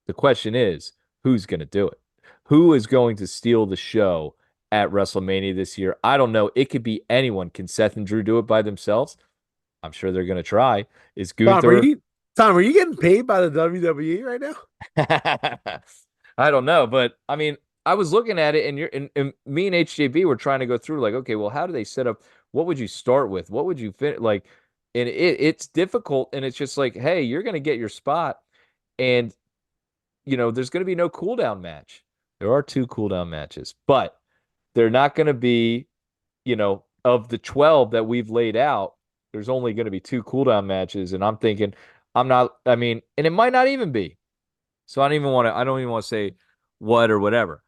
The question is, who's going to do it? Who is going to steal the show at WrestleMania this year? I don't know. It could be anyone. Can Seth and Drew do it by themselves? I'm sure they're going to try. Is Gunther? Tom, are you getting paid by the WWE right now? I don't know, but I mean, I was looking at it, and me and HJB were trying to go through like, okay, well, how do they set up? What would you start with? What would you fit like? And it's difficult, and it's just like, hey, you're going to get your spot, and there's going to be no cooldown match. There are 2 cooldown matches, but they're not going to be, of the 12 that we've laid out, there's only going to be 2 cooldown matches, and I'm thinking, and it might not even be. So I don't even want to say what or whatever.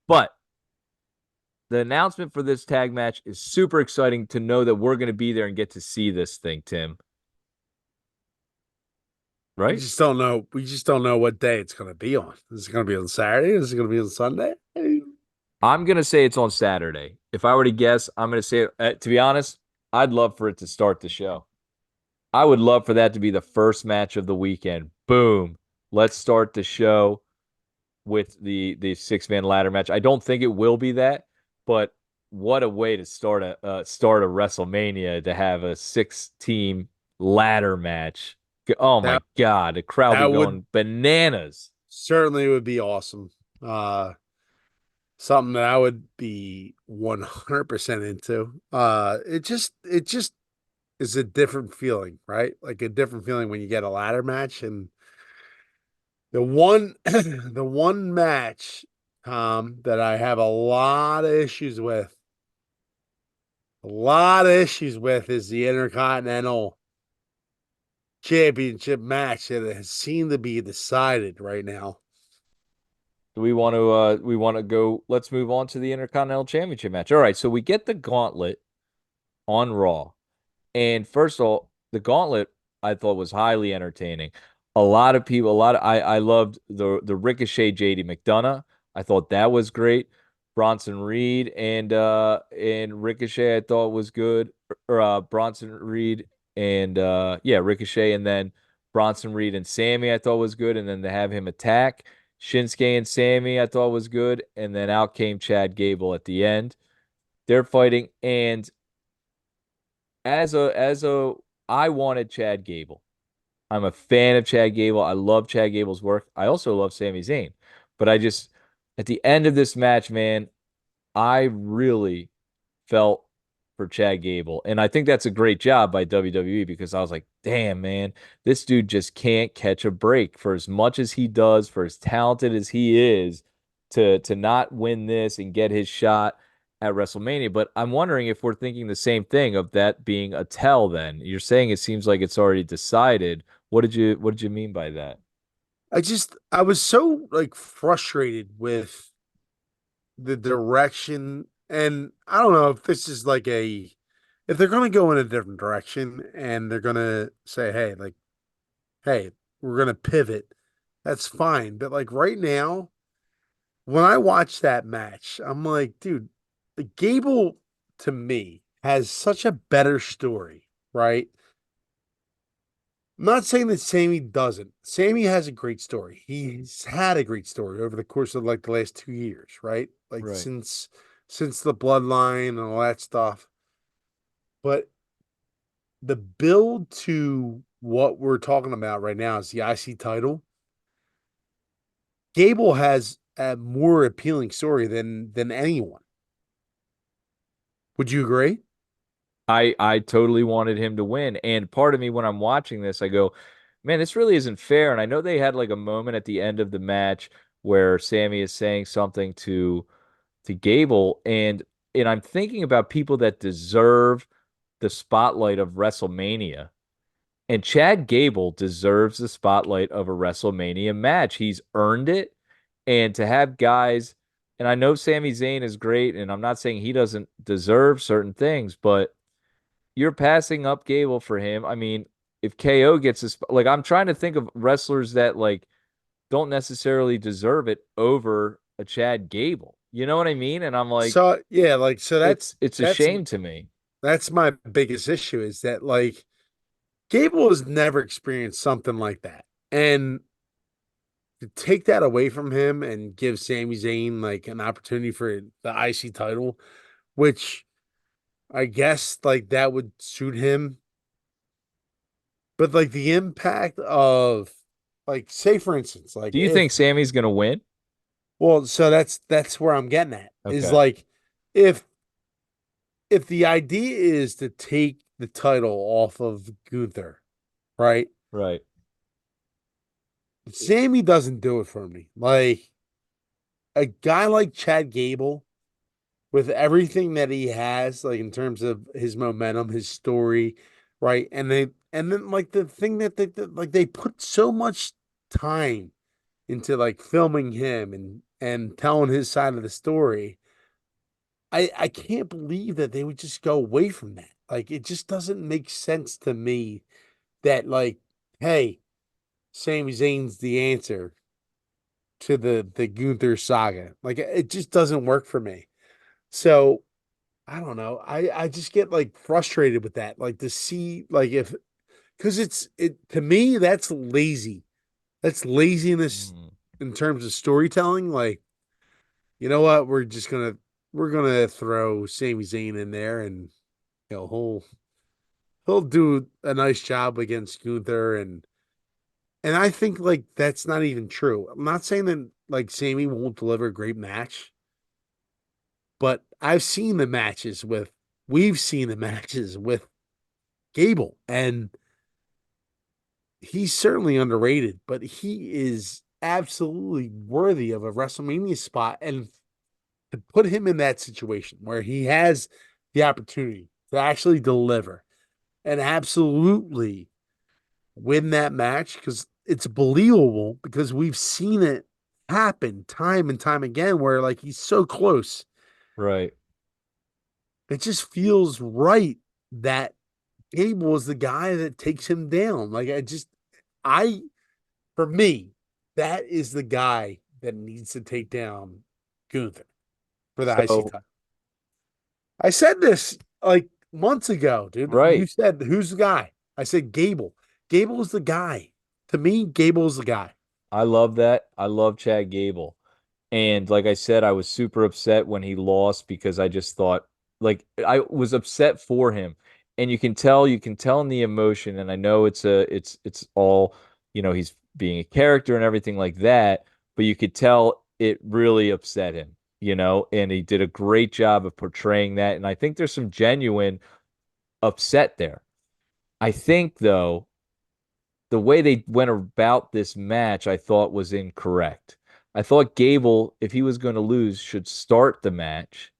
But the announcement for this tag match is super exciting to know that we're going to be there and get to see this thing, Tim. Right? We just don't know. We just don't know what day it's going to be on. Is it going to be on Saturday? Is it going to be on Sunday? I'm going to say it's on Saturday. If I were to guess, I'm going to say, to be honest, I'd love for it to start the show. I would love for that to be the first match of the weekend. Boom. Let's start the show with the 6-man ladder match. I don't think it will be that, but what a way to start a WrestleMania to have a 6-team ladder match. Oh my God, the crowd would be going bananas. Certainly would be awesome. Something that I would be 100% into. It just is a different feeling, right? Like a different feeling when you get a ladder match. And the one the one match that I have a lot of issues with is the Intercontinental Championship match that has seemed to be decided right now. Do we want to go? Let's move on to the Intercontinental Championship match. All right, so we get the Gauntlet on Raw. And first of all, the Gauntlet I thought was highly entertaining. I loved the Ricochet JD McDonough. I thought that was great. Bronson Reed and Ricochet I thought was good. Or Bronson Reed and Ricochet, and then Bronson Reed and Sammy I thought was good, and then to have him attack Shinsuke and Sammy I thought was good, and then out came Chad Gable at the end. They're fighting, and I wanted Chad Gable. I'm a fan of Chad Gable. I love Chad Gable's work. I also love Sami Zayn. But at the end of this match, man, I really felt for Chad Gable. And I think that's a great job by WWE because I was like, damn, man, this dude just can't catch a break for as much as he does, for as talented as he is, to not win this and get his shot at WrestleMania. But I'm wondering if we're thinking the same thing of that being a tell then. You're saying it seems like it's already decided. What did you mean by that? I was so like frustrated with the direction, and I don't know if this is like if they're going to go in a different direction and they're going to say, hey, we're going to pivot. That's fine. But like right now, when I watch that match, I'm like, dude, the Gable to me has such a better story, right? I'm not saying that Sammy doesn't. Sammy has a great story. He's had a great story over the course of like the last 2 years, right? Like Right. since the bloodline and all that stuff. But the build to what we're talking about right now is the IC title. Gable has a more appealing story than anyone. Would you agree? I totally wanted him to win. And part of me when I'm watching this, I go, man, this really isn't fair. And I know they had like a moment at the end of the match where Sammy is saying something to Gable and I'm thinking about people that deserve the spotlight of WrestleMania. And Chad Gable deserves the spotlight of a WrestleMania match. He's earned it. And to have guys, and I know Sami Zayn is great, and I'm not saying he doesn't deserve certain things, but you're passing up Gable for him. I mean, if KO gets this, like I'm trying to think of wrestlers that like don't necessarily deserve it over a Chad Gable. You know what I mean? And I'm like, So yeah, like so it's a that's shame to me. that's my biggest issue is that like Gable has never experienced something like that. And to take that away from him and give Sami Zayn like an opportunity for the IC title, which I guess like that would suit him. But like the impact of like say for instance, like Do you think Sammy's gonna win? well, so that's where I'm getting at is Okay. like if if the idea is to take the title off of Gunther, right? Right. Sammy doesn't do it for me. Like a guy like Chad Gable, with everything that he has, like in terms of his momentum, his story, right? And then like the thing that like they put so much time into like filming him and telling his side of the story. I can't believe that they would just go away from that. Like it just doesn't make sense to me that like, hey, Sami Zayn's the answer to the Gunther saga. Like it just doesn't work for me. So I don't know. I just get like frustrated with that. Like to see like if because it to me that's lazy. That's laziness Mm. in terms of storytelling. Like you know what? We're gonna throw Sami Zayn in there and he'll do a nice job against Gunther and I think like that's not even true. I'm not saying that like Sammy won't deliver a great match, but we've seen the matches with Gable, and he's certainly underrated, but he is absolutely worthy of a WrestleMania spot. And to put him in that situation where he has the opportunity to actually deliver and absolutely win that match, because it's believable because we've seen it happen time and time again where like he's so close. Right. It just feels right that Gable is the guy that takes him down. Like I for me, that is the guy that needs to take down Gunther for the IC So, title. I said this like months ago, dude. You right. said who's the guy? I said Gable. Gable is the guy. To me, Gable is the guy. I love that. I love Chad Gable. And like I said, I was super upset when he lost because I just thought like I was upset for him. And you can tell in the emotion, and I know it's all, he's being a character and everything like that, but you could tell it really upset him, and he did a great job of portraying that. And I think there's some genuine upset there. I think though the way they went about this match, I thought was incorrect. I thought Gable, if he was going to lose, should start the match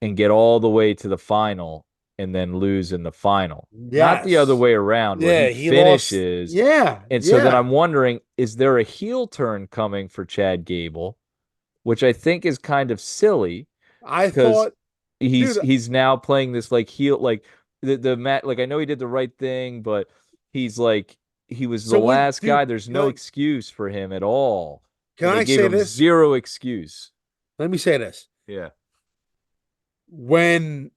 and get all the way to the final and then lose in the final. Not the other Yes. way around where he Yeah, he lost. finishes. Yeah, And so then yeah. I'm wondering, is there a heel turn coming for Chad Gable, which I think is kind of silly I because thought, he's dude. he's now playing this like heel like the Matt like I know he did the right thing, but he's like he was the So what, last guy. dude? There's Can no I? excuse for him at all. Can and they I gave say him this? zero excuse. Let me say this. Yeah. When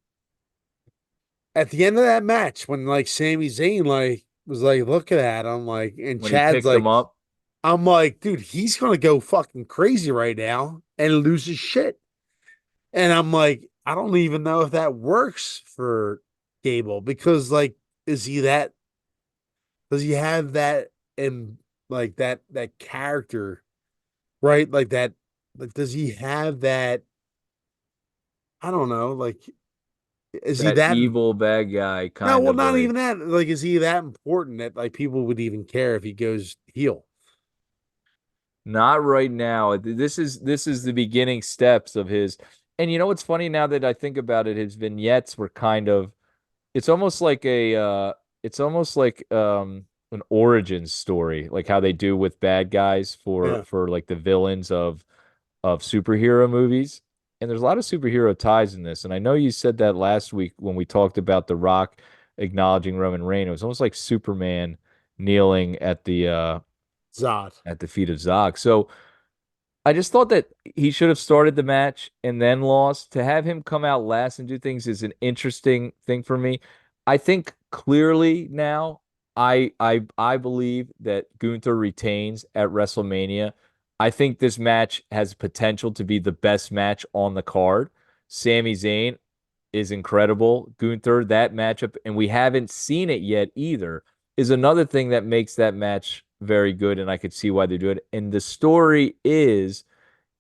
at the end of that match, when like Sami Zayn like was like, look at that, I'm like, and When he Chad's picked him like, up. I'm like, dude, he's gonna go fucking crazy right now and lose his shit. And I'm like, I don't even know if that works for Gable because like, is he that? Does he have that and like that character, right? Like that, like does he have that? I don't know. Like, is he That that? evil bad guy No, kind well, of not like. even that. Like, is he that important that like people would even care if he goes heel? Not right now. This is the beginning steps of his. And you know what's funny now that I think about it, his vignettes were kind of it's almost like a it's almost like an origin story, like how they do with bad guys Yeah, for like the villains of superhero movies. And there's a lot of superhero ties in this. And I know you said that last week when we talked about The Rock acknowledging Roman Reigns. It was almost like Superman kneeling Zod. at the feet of Zog. So I just thought that he should have started the match and then lost. To have him come out last and do things is an interesting thing for me. I think clearly now I believe that Gunther retains at WrestleMania. I think this match has potential to be the best match on the card. Sami Zayn is incredible. Gunther, that matchup, and we haven't seen it yet either, is another thing that makes that match very good, and I could see why they do it. And the story is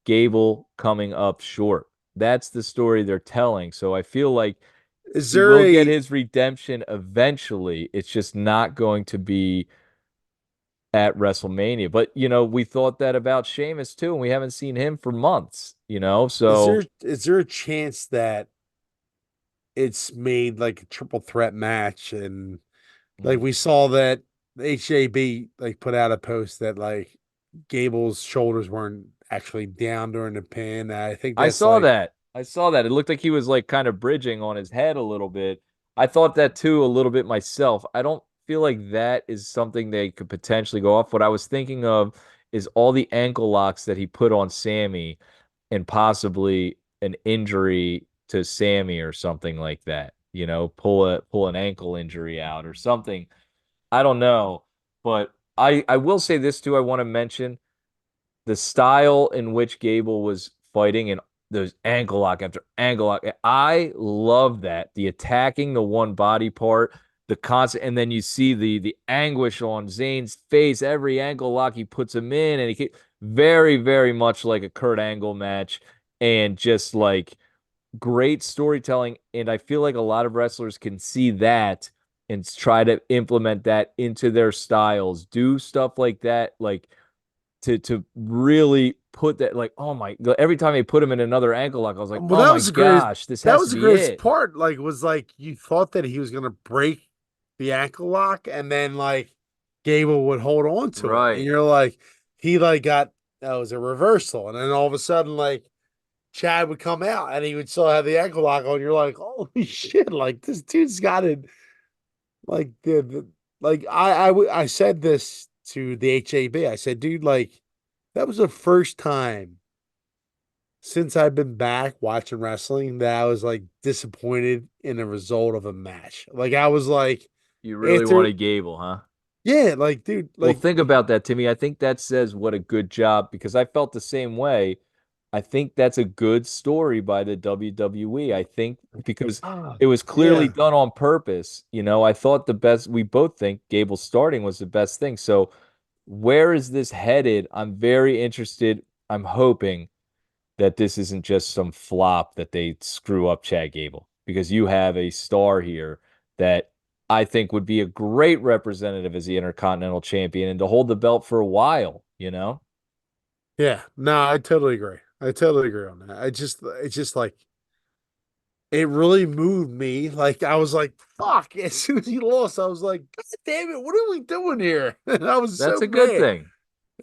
Gable coming up short. That's the story they're telling. So I feel like Is he there will get a his redemption eventually. It's just not going to be at WrestleMania. But, we thought that about Sheamus too, and we haven't seen him for months. So is there a chance that it's made like a triple threat match and like we saw that HAB like put out a post that like Gable's shoulders weren't actually down during the pin. I think I that's saw like that. I saw that. It looked like he was like kind of bridging on his head a little bit. I thought that too a little bit myself. I don't feel like that is something they could potentially go off. What I was thinking of is all the ankle locks that he put on Sammy and possibly an injury to Sammy or something like that. Pull an ankle injury out or something. I don't know. But I will say this too. I want to mention the style in which Gable was fighting and those ankle lock after ankle lock. I love that. The attacking the one body part, the constant, and then you see the anguish on Zayn's face. Every ankle lock he puts him in, and very, very much like a Kurt Angle match, and just like great storytelling. And I feel like a lot of wrestlers can see that and try to implement that into their styles. Do stuff like that, like to really put that like oh my god every time they put him in another ankle lock I was like well oh that my was the greatest gosh this that has was to the be greatest it. part. Like was like you thought that he was gonna break the ankle lock and then like Gable would hold on to it. And Right. you're like, he like got that was a reversal. And then all of a sudden, like Chad would come out and he would still have the ankle lock on. You're like, holy shit, like this dude's got it. Like like I said this to the HAB. I said, dude, like that was the first time since I've been back watching wrestling that I was like disappointed in the result of a match. Like I was like You really after wanted Gable, huh? yeah, like dude, Well, like think about that, Timmy. I think that says what a good job because I felt the same way. I think that's a good story by the WWE. I think because ah, it was clearly yeah. done on purpose. I thought the best, we both think Gable starting was the best thing. So, where is this headed? I'm very interested. I'm hoping that this isn't just some flop that they screw up Chad Gable because you have a star here that I think would be a great representative as the Intercontinental Champion and to hold the belt for a while. Yeah, no, I totally agree. I totally agree on that. It's just like it really moved me. Like I was like, "Fuck!" As soon as he lost, I was like, "God damn it, what are we doing here?" And I was That's so a good mad. thing.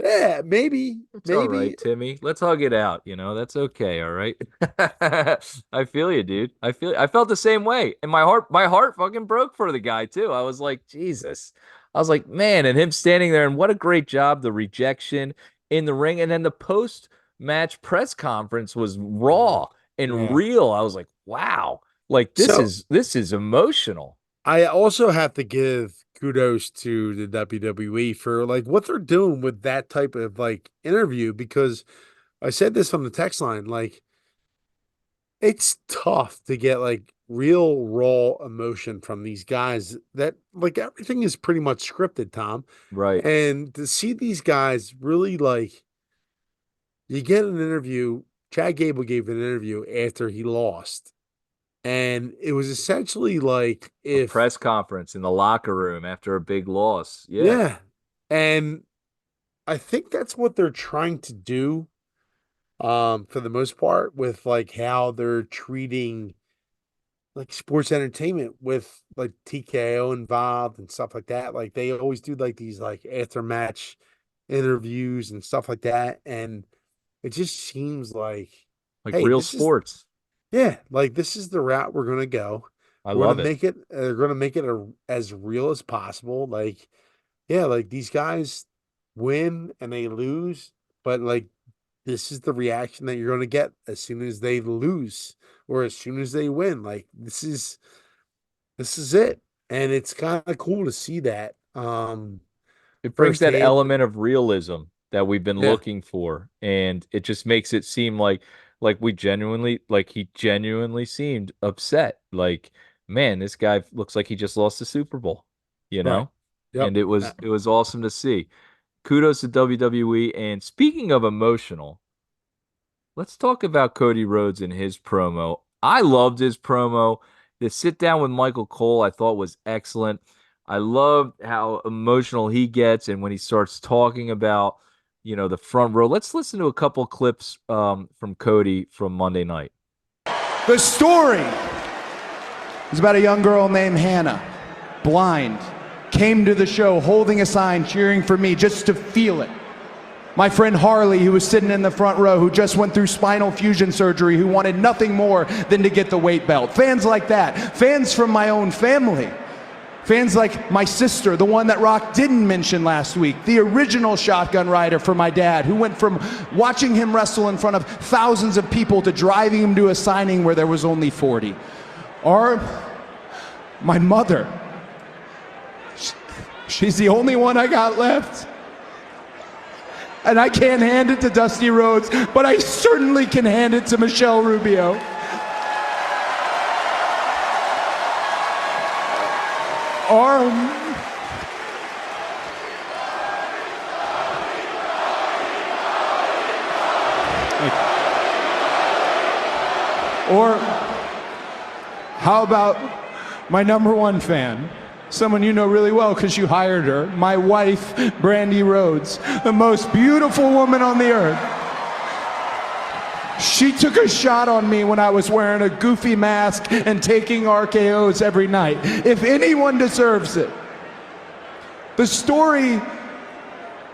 Yeah, maybe, It's all maybe. right, Timmy. Let's hug it out. That's okay. All right. I feel you, dude. I felt the same way. And my heart fucking broke for the guy too. I was like, Jesus. I was like, man, and him standing there and what a great job. The rejection. in the ring. And then the post-match press conference was raw and Yeah. real. I was like, wow, like So this is emotional. I also have to give kudos to the WWE for like what they're doing with that type of like interview, because I said this on the text line, like it's tough to get like real raw emotion from these guys that like everything is pretty much scripted, Tom. Right. And to see these guys really like you get an interview, Chad Gable gave an interview after he lost. And it was essentially like A if press conference in the locker room after a big loss. Yeah. yeah. And I think that's what they're trying to do for the most part with like how they're treating like sports entertainment with like TKO involved and stuff like that. Like they always do like these like after match interviews and stuff like that. And it just seems like, Like hey, real this is sports. yeah, like this is the route we're gonna go. I We're love gonna it. make it. We're gonna make it as real as possible. Like, yeah, like these guys win and they lose, but like this is the reaction that you're gonna get as soon as they lose or as soon as they win. Like this is it, and it's kind of cool to see that It brings that firsthand. element of realism that we've been Yeah, looking for, and it just makes it seem like we genuinely like he genuinely seemed upset. Like, man, this guy looks like he just lost the Super Bowl, you right. know? Yep. And it was awesome to see. Kudos to WWE. And speaking of emotional, let's talk about Cody Rhodes and his promo. I loved his promo. The sit down with Michael Cole I thought was excellent. I loved how emotional he gets and when he starts talking about, the front row. Let's listen to a couple clips from Cody from Monday night. The story is about a young girl named Hannah, blind, came to the show holding a sign cheering for me just to feel it. My friend Harley, who was sitting in the front row, who just went through spinal fusion surgery, who wanted nothing more than to get the weight belt. Fans like that. Fans from my own family. Fans like my sister, the one that Rock didn't mention last week, the original shotgun rider for my dad, who went from watching him wrestle in front of thousands of people to driving him to a signing where there was only 40. Or my mother. She's the only one I got left. And I can't hand it to Dusty Rhodes, but I certainly can hand it to Michelle Rubio. Or how about my number one fan? Someone you know really well because you hired her, my wife, Brandy Rhodes, the most beautiful woman on the earth. She took a shot on me when I was wearing a goofy mask and taking RKOs every night. If anyone deserves it, the story,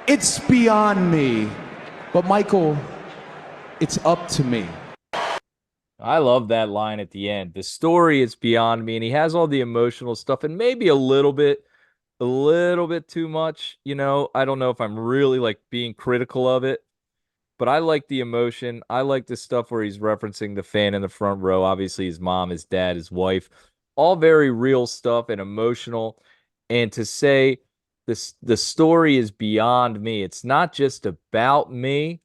it's beyond me. But Michael, it's up to me. I love that line at the end. The story is beyond me, and he has all the emotional stuff and maybe a little bit too much. I don't know if I'm really like being critical of it, but I like the emotion. I like the stuff where he's referencing the fan in the front row, obviously his mom, his dad, his wife, all very real stuff and emotional. And to say the story is beyond me. It's not just about me,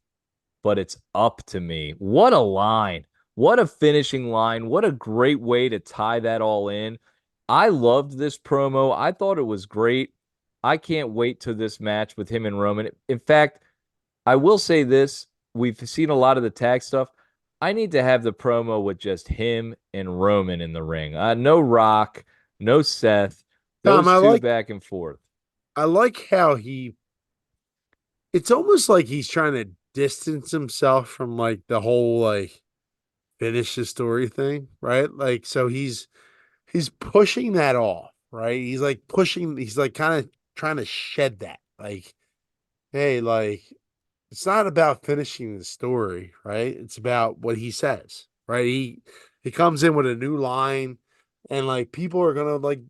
but it's up to me. What a line. What a finishing line. What a great way to tie that all in. I loved this promo. I thought it was great. I can't wait to this match with him and Roman. In fact, I will say this. We've seen a lot of the tag stuff. I need to have the promo with just him and Roman in the ring. No Rock, no Seth. Tom, Those two back and forth. I like how it's almost like he's trying to distance himself from like the whole like finish the story thing, right? Like so he's pushing that off, right? He's like kind of trying to shed that. Like, hey, like it's not about finishing the story, right? It's about what he says, right? He comes in with a new line and like people are gonna like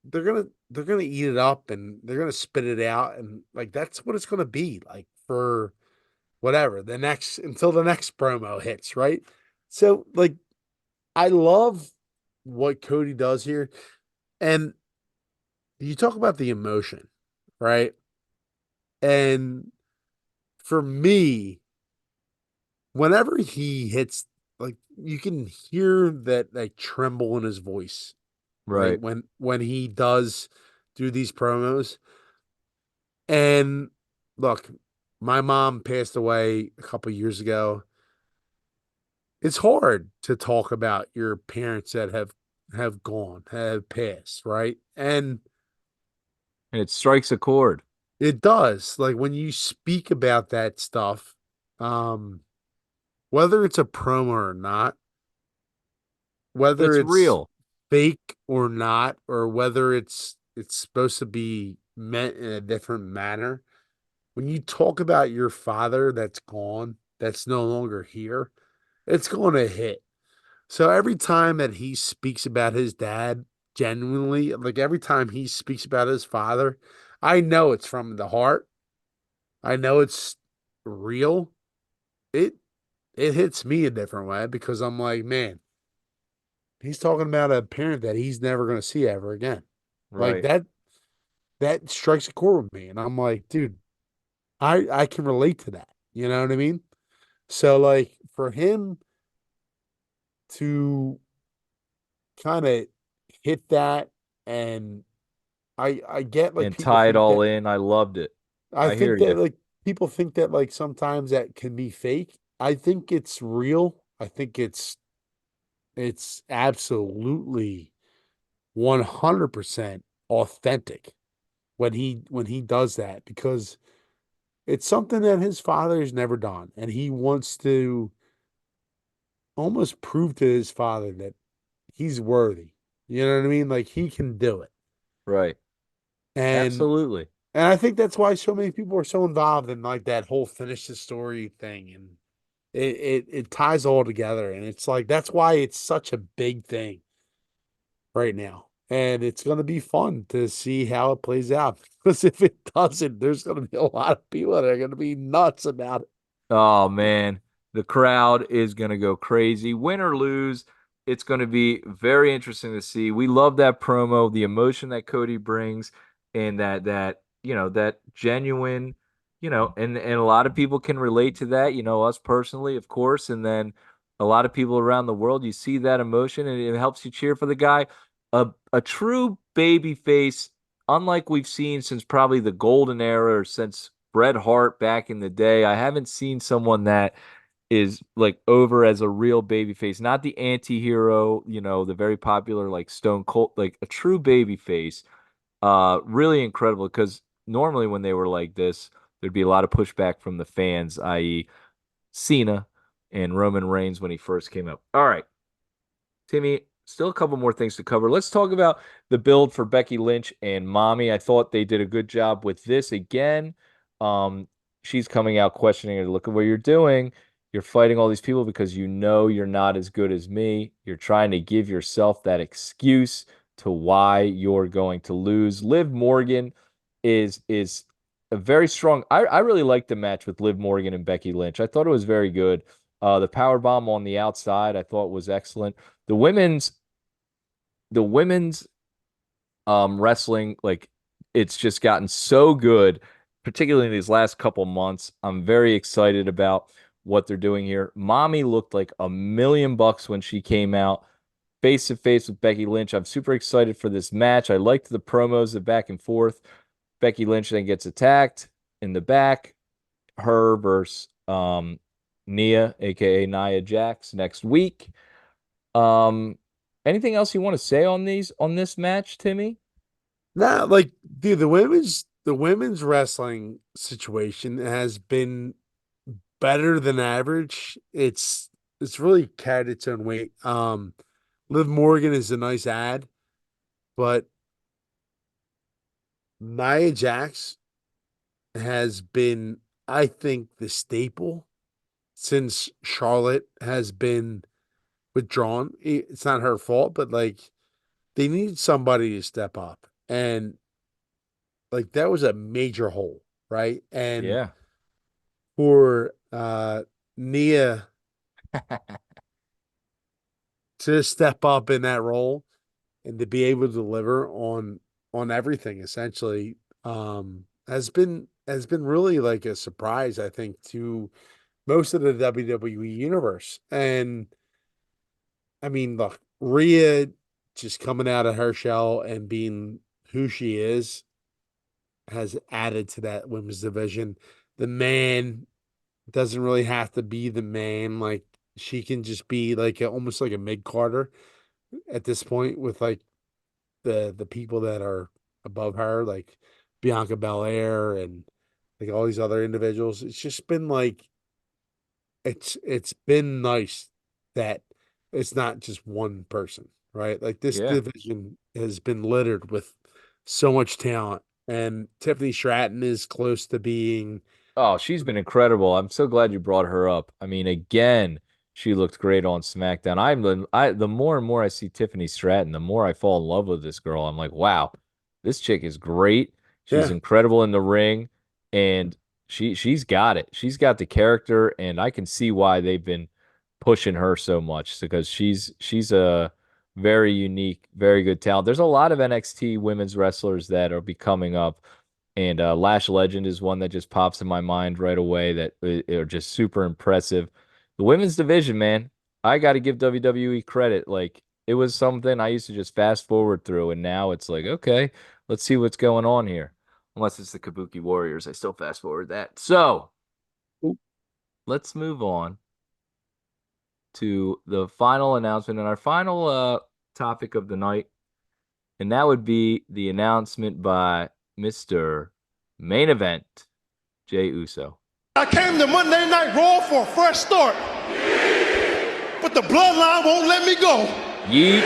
they're gonna eat it up and they're gonna spit it out and like that's what it's gonna be like for whatever, until the next promo hits, right? So like I love what Cody does here. And you talk about the emotion, right? And for me, whenever he hits, like you can hear that like tremble in his voice, right? Right. When he does do these promos. And look, my mom passed away a couple years ago. It's hard to talk about your parents that have gone, have passed, right? And And it strikes a chord. it does. Like when you speak about that stuff, um, whether it's a promo or not, whether It's it's real. fake or not, or whether it's supposed to be meant in a different manner, when you talk about your father that's gone, that's no longer here, it's going to hit. So every time that he speaks about his dad, genuinely, like every time he speaks about his father, I know it's from the heart. I know it's real. It it hits me a different way because I'm like, man, he's talking about a parent that he's never going to see ever again. Like Right. that strikes a chord with me, and I'm like, dude, I can relate to that. You know what I mean? So like for him to kind of hit that, and I get like And people tie it think all that in. I loved it. I I hear think that you. like people think that like sometimes that can be fake. I think it's real. I think it's absolutely 100% authentic when he does that, because it's something that his father has never done, and he wants to almost prove to his father that he's worthy. You know what I mean? Like he can do it. Right. And Absolutely. and I think that's why so many people are so involved in like that whole finish the story thing, and it ties all together, and it's like that's why it's such a big thing right now. And it's going to be fun to see how it plays out, because if it doesn't, there's going to be a lot of people that are going to be nuts about it. Oh man, the crowd is going to go crazy. Win or lose, it's going to be very interesting to see. We love that promo, the emotion that Cody brings, and that genuine, and a lot of people can relate to that, us personally, of course, and then a lot of people around the world, you see that emotion and it helps you cheer for the guy. A true baby face, unlike we've seen since probably the golden era or since Bret Hart back in the day. I haven't seen someone that is like over as a real babyface, not the anti-hero, the very popular like Stone Cold, like a true babyface. Really incredible because normally when they were like this, there'd be a lot of pushback from the fans, i.e. Cena and Roman Reigns when he first came up. All right. Timmy, still a couple more things to cover. Let's talk about the build for Becky Lynch and Mami. I thought they did a good job with this again. She's coming out questioning her. Look at what you're doing. You're fighting all these people because you know you're not as good as me. You're trying to give yourself that excuse to why you're going to lose. Liv Morgan is a very strong. I really liked the match with Liv Morgan and Becky Lynch. I thought it was very good. The power bomb on the outside I thought was excellent. The women's the women's wrestling, like it's just gotten so good, particularly in these last couple months. I'm very excited about what they're doing here. Mami looked like $1 million when she came out face to face with Becky Lynch. I'm super excited for this match. I liked the promos, the back and forth. Becky Lynch then gets attacked in the back. Her versus Nia, aka Nia Jax, next week. Um, Anything else you want to say on this match, Timmy? Nah, like dude, the women's wrestling situation has been better than average. It's really carried its own weight. Liv Morgan is a nice ad, but Nia Jax has been, I think, the staple since Charlotte has been withdrawn. It's not her fault, but like they need somebody to step up. And like that was a major hole, right? And Yeah. for Nia to step up in that role and to be able to deliver on everything essentially has been really like a surprise, I think, to most of the WWE universe. And I mean, look, Rhea just coming out of her shell and being who she is has added to that women's division. The man doesn't really have to be the man. Like she can just be like almost like a mid Carter at this point with like the people that are above her, like Bianca Belair and like all these other individuals. It's just been like it's been nice that it's not just one person, right? Like this Yeah. division has been littered with so much talent, and Tiffany Stratton is close to being. Oh, she's been incredible. I'm so glad you brought her up. I mean, again, she looked great on SmackDown. The more and more I see Tiffany Stratton, the more I fall in love with this girl. I'm like, wow, this chick is great. She's Yeah, incredible in the ring, and she's got it. She's got the character, and I can see why they've been pushing her so much because she's a very unique, very good talent. There's a lot of NXT women's wrestlers that are becoming up. And Lash Legend is one that just pops in my mind right away that are just super impressive. The women's division, man, I got to give WWE credit. Like, it was something I used to just fast forward through, and now it's like, okay, let's see what's going on here. Unless it's the Kabuki Warriors, I still fast forward that. So let's move on to the final announcement and our final topic of the night. And that would be the announcement by Mr. Main Event, Jey Uso. I came to Monday Night Raw for a fresh start. But the bloodline won't let me go. Yeet,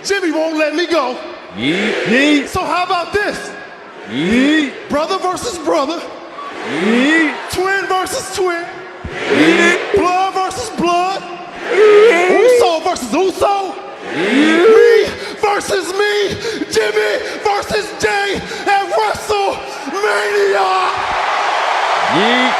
Jimmy won't let me go. yeet, yeet, So how about this? yeet, Brother versus brother. yeet, Twin versus twin. yeet, Blood versus blood. yeet, Uso versus Uso. yeet. Me versus me. Jimmy versus Jay at WrestleMania. Yeet.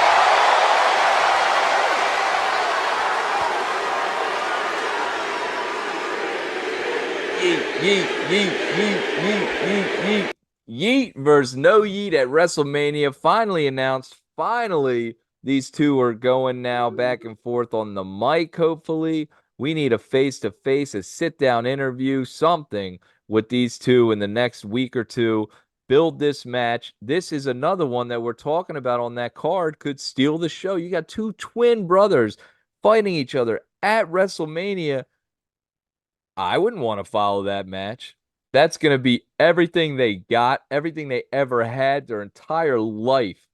Yeet, yeet, yeet, yeet, yeet, yeet. Yeet versus No Yeet at WrestleMania. Finally announced. Finally, these two are going now back and forth on the mic, hopefully. We need a face-to-face, a sit-down interview, something with these two in the next week or two. Build this match. This is another one that we're talking about on that card. Could steal the show. You got two twin brothers fighting each other at WrestleMania. I wouldn't want to follow that match. That's going to be everything they got, everything they ever had, their entire life.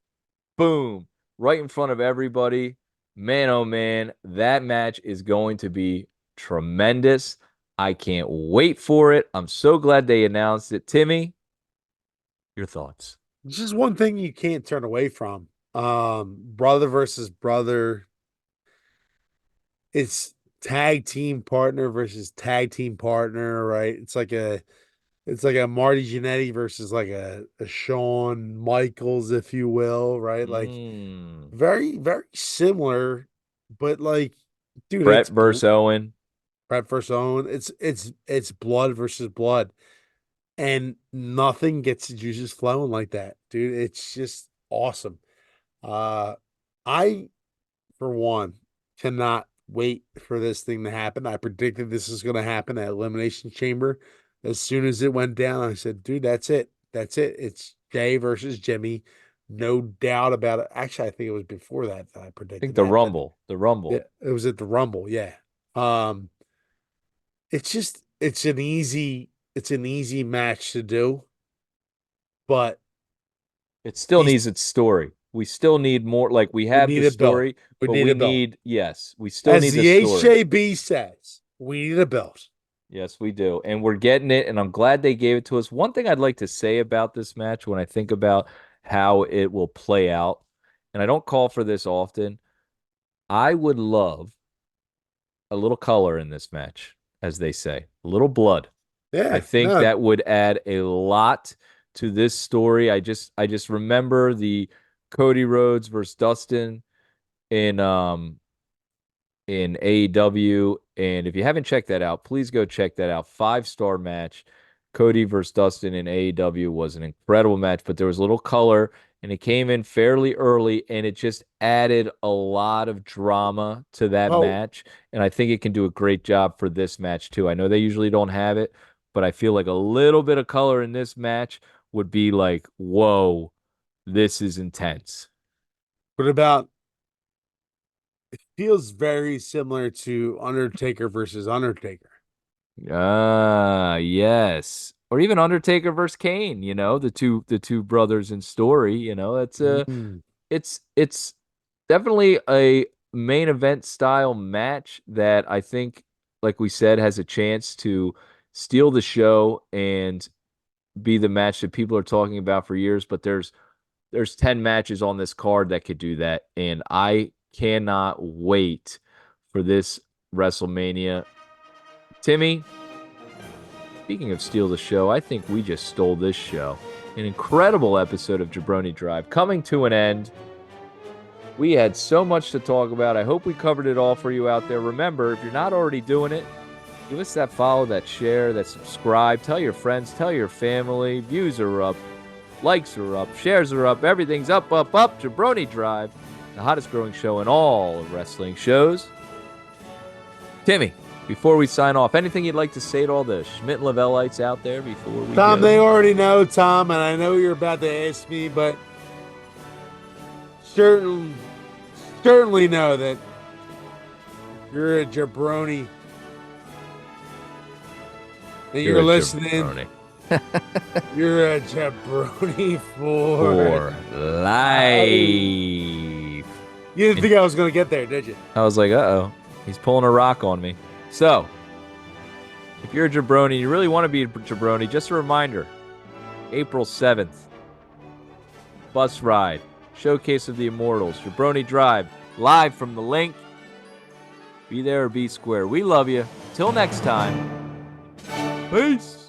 Boom. Right in front of everybody. Man, oh man, that match is going to be tremendous. I can't wait for it. I'm so glad they announced it. Timmy, your thoughts? this is one thing you can't turn away from. Brother versus brother. It's tag team partner versus tag team partner, right? It's like a Marty Jannetty versus like a Shawn Michaels, if you will, right? Like very, very similar, but like, dude, Brett versus Owen. Brett versus Owen. It's blood versus blood, and nothing gets the juices flowing like that, dude. It's just awesome. Uh, I for one cannot wait for this thing to happen. I predicted this is going to happen at Elimination Chamber. As soon as it went down, I said, dude, that's it. That's it. It's Jay versus Jimmy. No doubt about it. Actually, I think it was before that I I predicted think the that. But Rumble. The Rumble. yeah, it was at the Rumble. Yeah. Um, it's an easy match to do, but It still these needs its story. We still need more. Like, we we have need the a belt. story, We but need we a belt. need, yes, we still As need the the story. HJB says, we need a belt. Yes, we do. And we're getting it, and I'm glad they gave it to us. One thing I'd like to say about this match when I think about how it will play out, and I don't call for this often, I would love a little color in this match, as they say, a little blood. I Yeah, think no, that would add a lot to this story. I just remember the Cody Rhodes versus Dustin in AEW. And if you haven't checked that out, please go check that out. 5-star match. Cody versus Dustin in AEW was an incredible match, but there was a little color and it came in fairly early and it just added a lot of drama to that Oh. match. And I think it can do a great job for this match too. I know they usually don't have it, but I feel like a little bit of color in this match would be like, whoa, this is intense. What about? It feels very similar to Undertaker versus Undertaker. Ah, yes. Or even Undertaker versus Kane, the two brothers in story, Mm. it's definitely a main event style match that I think, like we said, has a chance to steal the show and be the match that people are talking about for years, but there's 10 matches on this card that could do that, and I cannot wait for this WrestleMania. Timmy, speaking of steal the show, I think we just stole this show. An incredible episode of Jabroni Drive coming to an end. We had so much to talk about. I hope we covered it all for you out there. Remember, if you're not already doing it, give us that follow, that share, that subscribe. Tell your friends, tell your family. Views are up, likes are up, shares are up. Everything's up, up, up. Jabroni Drive, the hottest growing show in all of wrestling shows. Timmy, before we sign off, anything you'd like to say to all the Schmidt and Lavellites out there before we Tom, go? they already know, Tom, and I know you're about to ask me, but certainly know that you're a jabroni. And you're a listening. jabroni. You're a jabroni for life. You didn't think I was going to get there, did you? I was like, uh-oh, he's pulling a rock on me. So, if you're a jabroni, you really want to be a jabroni, just a reminder, April 7th, bus ride, Showcase of the Immortals, Jabroni Drive, live from the link. Be there or be square. We love you. Till next time. Peace.